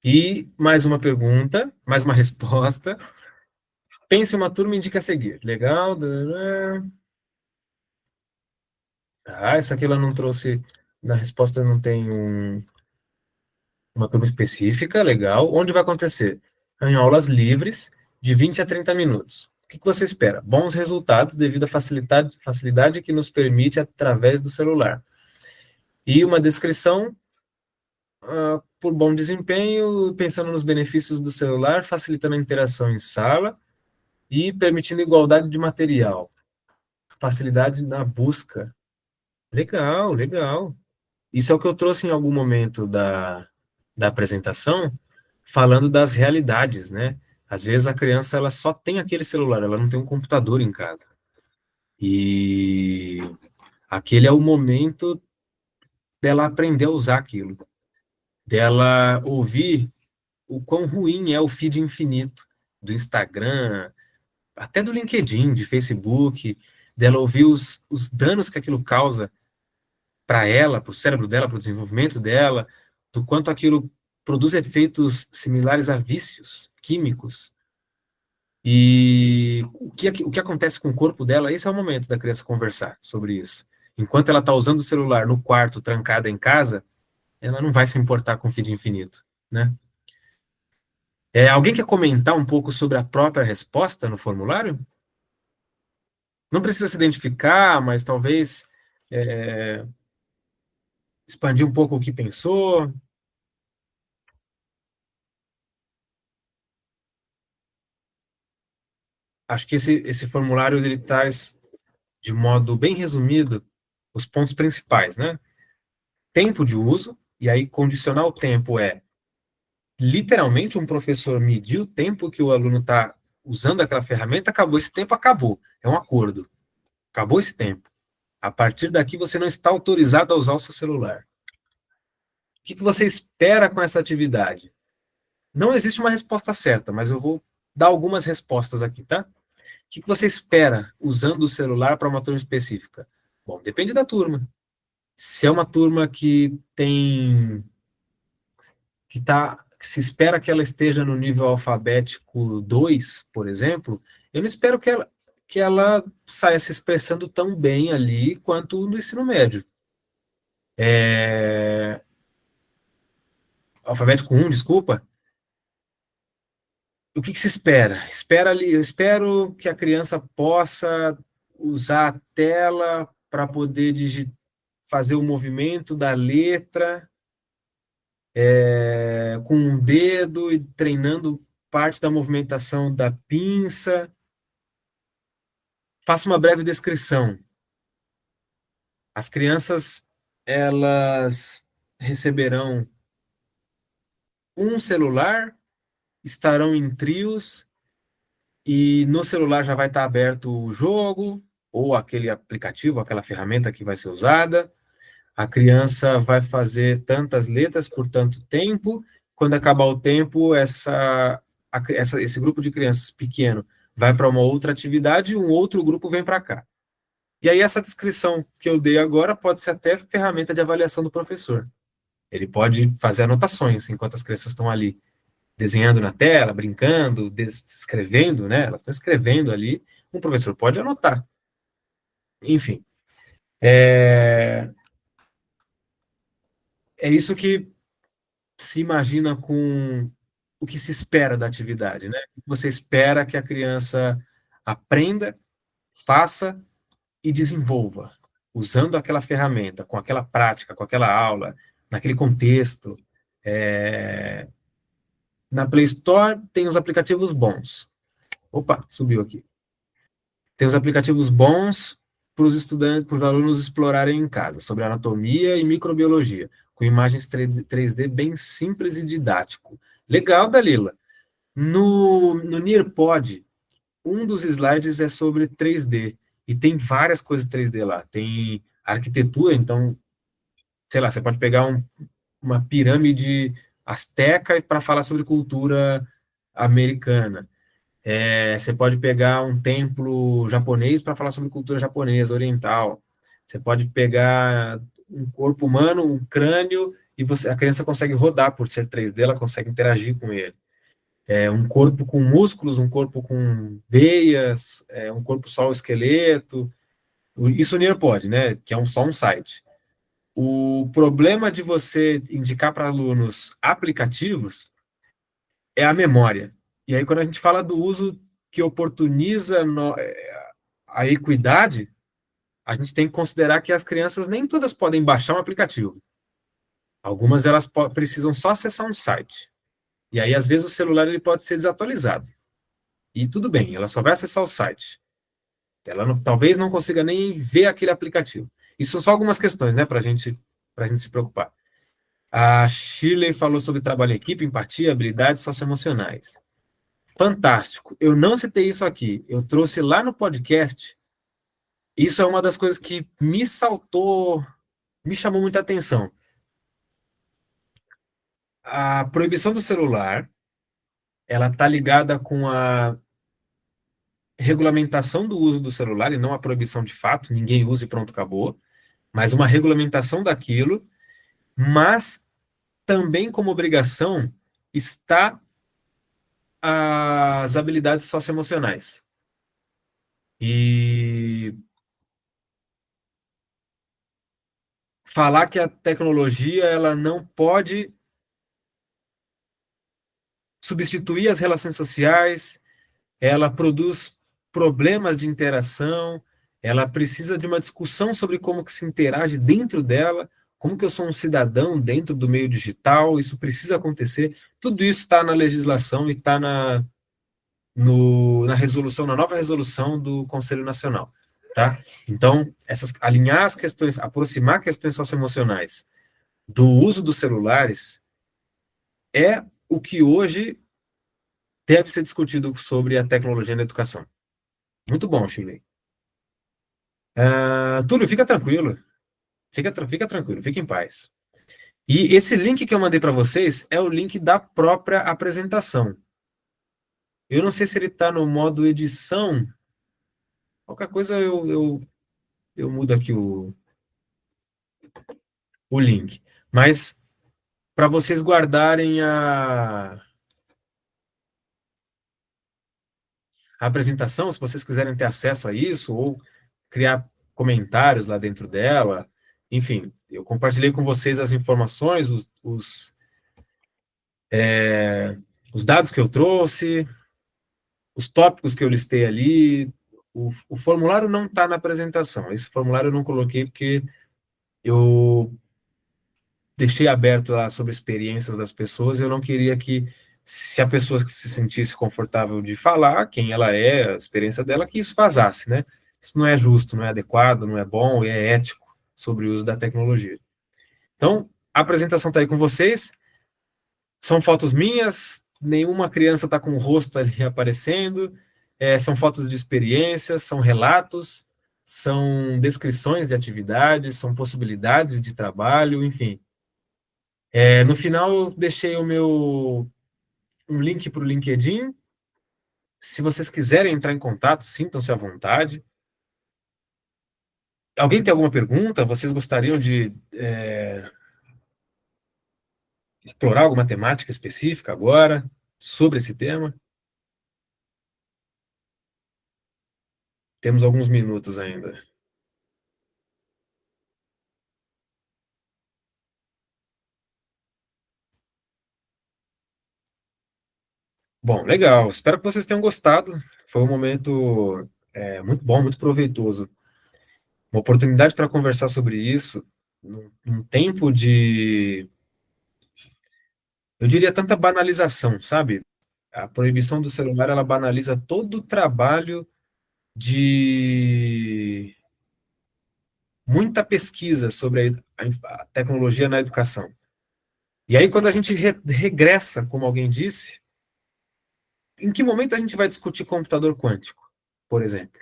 E mais uma pergunta, mais uma resposta. Pense uma turma e indique a seguir. Legal. Essa aqui ela não trouxe, na resposta não tem uma turma específica, legal. Onde vai acontecer? Em aulas livres, de 20 a 30 minutos. O que você espera? Bons resultados devido à facilidade que nos permite através do celular. E uma descrição por bom desempenho, pensando nos benefícios do celular, facilitando a interação em sala e permitindo igualdade de material. Facilidade na busca. Legal, legal. Isso é o que eu trouxe em algum momento da apresentação, falando das realidades, né? Às vezes a criança ela só tem aquele celular, ela não tem um computador em casa. E aquele é o momento dela aprender a usar aquilo, dela ouvir o quão ruim é o feed infinito do Instagram, até do LinkedIn, de Facebook, dela ouvir os danos que aquilo causa para ela, para o cérebro dela, para o desenvolvimento dela, do quanto aquilo produz efeitos similares a vícios químicos. E o que acontece com o corpo dela, esse é o momento da criança conversar sobre isso. Enquanto ela está usando o celular no quarto, trancada em casa, ela não vai se importar com o feed infinito, né? Alguém quer comentar um pouco sobre a própria resposta no formulário? Não precisa se identificar, mas talvez expandir um pouco o que pensou. Acho que esse formulário ele traz, de modo bem resumido, os pontos principais, né? Tempo de uso, e aí condicionar o tempo literalmente um professor medir o tempo que o aluno está usando aquela ferramenta, acabou esse tempo, acabou. É um acordo. Acabou esse tempo. A partir daqui você não está autorizado a usar o seu celular. O que você espera com essa atividade? Não existe uma resposta certa, mas eu vou dar algumas respostas aqui, tá? O que você espera usando o celular para uma turma específica? Bom, depende da turma. Se é uma turma que se espera que ela esteja no nível alfabético 2, por exemplo, eu não espero que ela saia se expressando tão bem ali quanto no ensino médio. Alfabético 1, desculpa. O que se espera? Eu espero que a criança possa usar a tela para poder fazer o movimento da letra com um dedo e treinando parte da movimentação da pinça. Faça uma breve descrição. As crianças, elas receberão um celular, estarão em trios, e no celular já vai estar aberto o jogo, ou aquele aplicativo, aquela ferramenta que vai ser usada. A criança vai fazer tantas letras por tanto tempo. Quando acabar o tempo, esse grupo de crianças pequeno vai para uma outra atividade e um outro grupo vem para cá. E aí essa descrição que eu dei agora pode ser até ferramenta de avaliação do professor. Ele pode fazer anotações enquanto as crianças estão ali desenhando na tela, brincando, escrevendo, né? Elas estão escrevendo ali. Um professor pode anotar. Enfim. É isso que se imagina com o que se espera da atividade, né? Você espera que a criança aprenda, faça e desenvolva, usando aquela ferramenta, com aquela prática, com aquela aula, naquele contexto. Na Play Store tem os aplicativos bons. Opa, subiu aqui. Tem os aplicativos bons para os estudantes, para os alunos explorarem em casa, sobre anatomia e microbiologia, com imagens 3D bem simples e didático. Legal, Dalila. No Nearpod, um dos slides é sobre 3D, e tem várias coisas 3D lá. Tem arquitetura, então, sei lá, você pode pegar uma pirâmide asteca para falar sobre cultura americana. Você pode pegar um templo japonês para falar sobre cultura japonesa, oriental. Você pode pegar um corpo humano, um crânio, e a criança consegue rodar por ser 3D, ela consegue interagir com ele. Um corpo com músculos, um corpo com veias, um corpo só o esqueleto. Isso o Nearpod, né? Que é só um site. O problema de você indicar para alunos aplicativos é a memória. E aí, quando a gente fala do uso que oportuniza a equidade, a gente tem que considerar que as crianças nem todas podem baixar um aplicativo. Algumas elas precisam só acessar um site. E aí, às vezes, o celular ele pode ser desatualizado. E tudo bem, ela só vai acessar o site. Ela talvez não consiga nem ver aquele aplicativo. Isso são só algumas questões, né, para a gente se preocupar. A Shirley falou sobre trabalho em equipe, empatia, habilidades socioemocionais. Fantástico. Eu não citei isso aqui. Eu trouxe lá no podcast. Isso é uma das coisas que me chamou muita atenção. A proibição do celular, ela está ligada com a regulamentação do uso do celular, e não a proibição de fato, ninguém usa e pronto, acabou, mas uma regulamentação daquilo, mas também como obrigação está as habilidades socioemocionais. E falar que a tecnologia ela não pode substituir as relações sociais, ela produz problemas de interação, ela precisa de uma discussão sobre como que se interage dentro dela, como que eu sou um cidadão dentro do meio digital, isso precisa acontecer, tudo isso está na legislação e está na resolução, na nova resolução do Conselho Nacional, tá? Então, alinhar as questões, aproximar questões socioemocionais do uso dos celulares é o que hoje deve ser discutido sobre a tecnologia na educação. Muito bom, Shirley. Túlio, fica tranquilo. Fica tranquilo, fica em paz. E esse link que eu mandei para vocês é o link da própria apresentação. Eu não sei se ele está no modo edição. Qualquer coisa eu mudo aqui o link. Mas para vocês guardarem a apresentação, se vocês quiserem ter acesso a isso, ou criar comentários lá dentro dela, enfim, eu compartilhei com vocês as informações, os dados que eu trouxe, os tópicos que eu listei ali. O formulário não está na apresentação, esse formulário eu não coloquei porque eu deixei aberto lá sobre experiências das pessoas, eu não queria que, se a pessoa se sentisse confortável de falar quem ela é, a experiência dela, que isso vazasse, né? Isso não é justo, não é adequado, não é bom e é ético sobre o uso da tecnologia. Então, a apresentação está aí com vocês, são fotos minhas, nenhuma criança está com o rosto ali aparecendo, são fotos de experiências, são relatos, são descrições de atividades, são possibilidades de trabalho, enfim. No final, eu deixei um link para o LinkedIn. Se vocês quiserem entrar em contato, sintam-se à vontade. Alguém tem alguma pergunta? Vocês gostariam de explorar alguma temática específica agora sobre esse tema? Temos alguns minutos ainda. Bom, legal. Espero que vocês tenham gostado. Foi um momento muito bom, muito proveitoso. Uma oportunidade para conversar sobre isso num tempo de, eu diria, tanta banalização, sabe? A proibição do celular, ela banaliza todo o trabalho de muita pesquisa sobre a tecnologia na educação. E aí, quando a gente regressa, como alguém disse, em que momento a gente vai discutir computador quântico, por exemplo?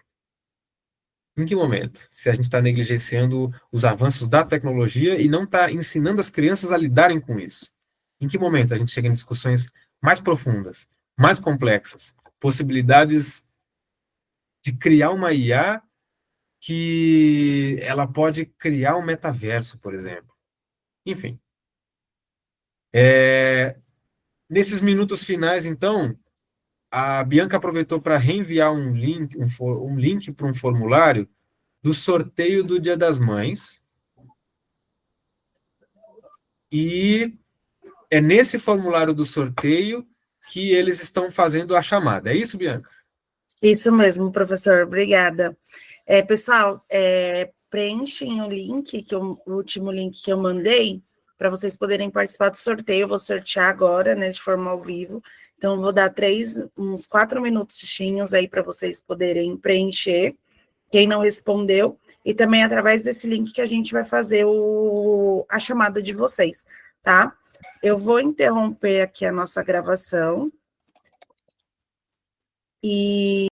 Em que momento? Se a gente está negligenciando os avanços da tecnologia e não está ensinando as crianças a lidarem com isso. Em que momento a gente chega em discussões mais profundas, mais complexas, possibilidades de criar uma IA que ela pode criar um metaverso, por exemplo. Enfim. Nesses minutos finais, então, a Bianca aproveitou para reenviar um link para um formulário do sorteio do Dia das Mães. E é nesse formulário do sorteio que eles estão fazendo a chamada. É isso, Bianca? Isso mesmo, professor, obrigada. Pessoal, preenchem o link, o último link que eu mandei, para vocês poderem participar do sorteio. Eu vou sortear agora, né, de forma ao vivo. Então, eu vou dar uns 4 minutinhos aí para vocês poderem preencher, quem não respondeu, e também através desse link que a gente vai fazer a chamada de vocês, tá? Eu vou interromper aqui a nossa gravação. E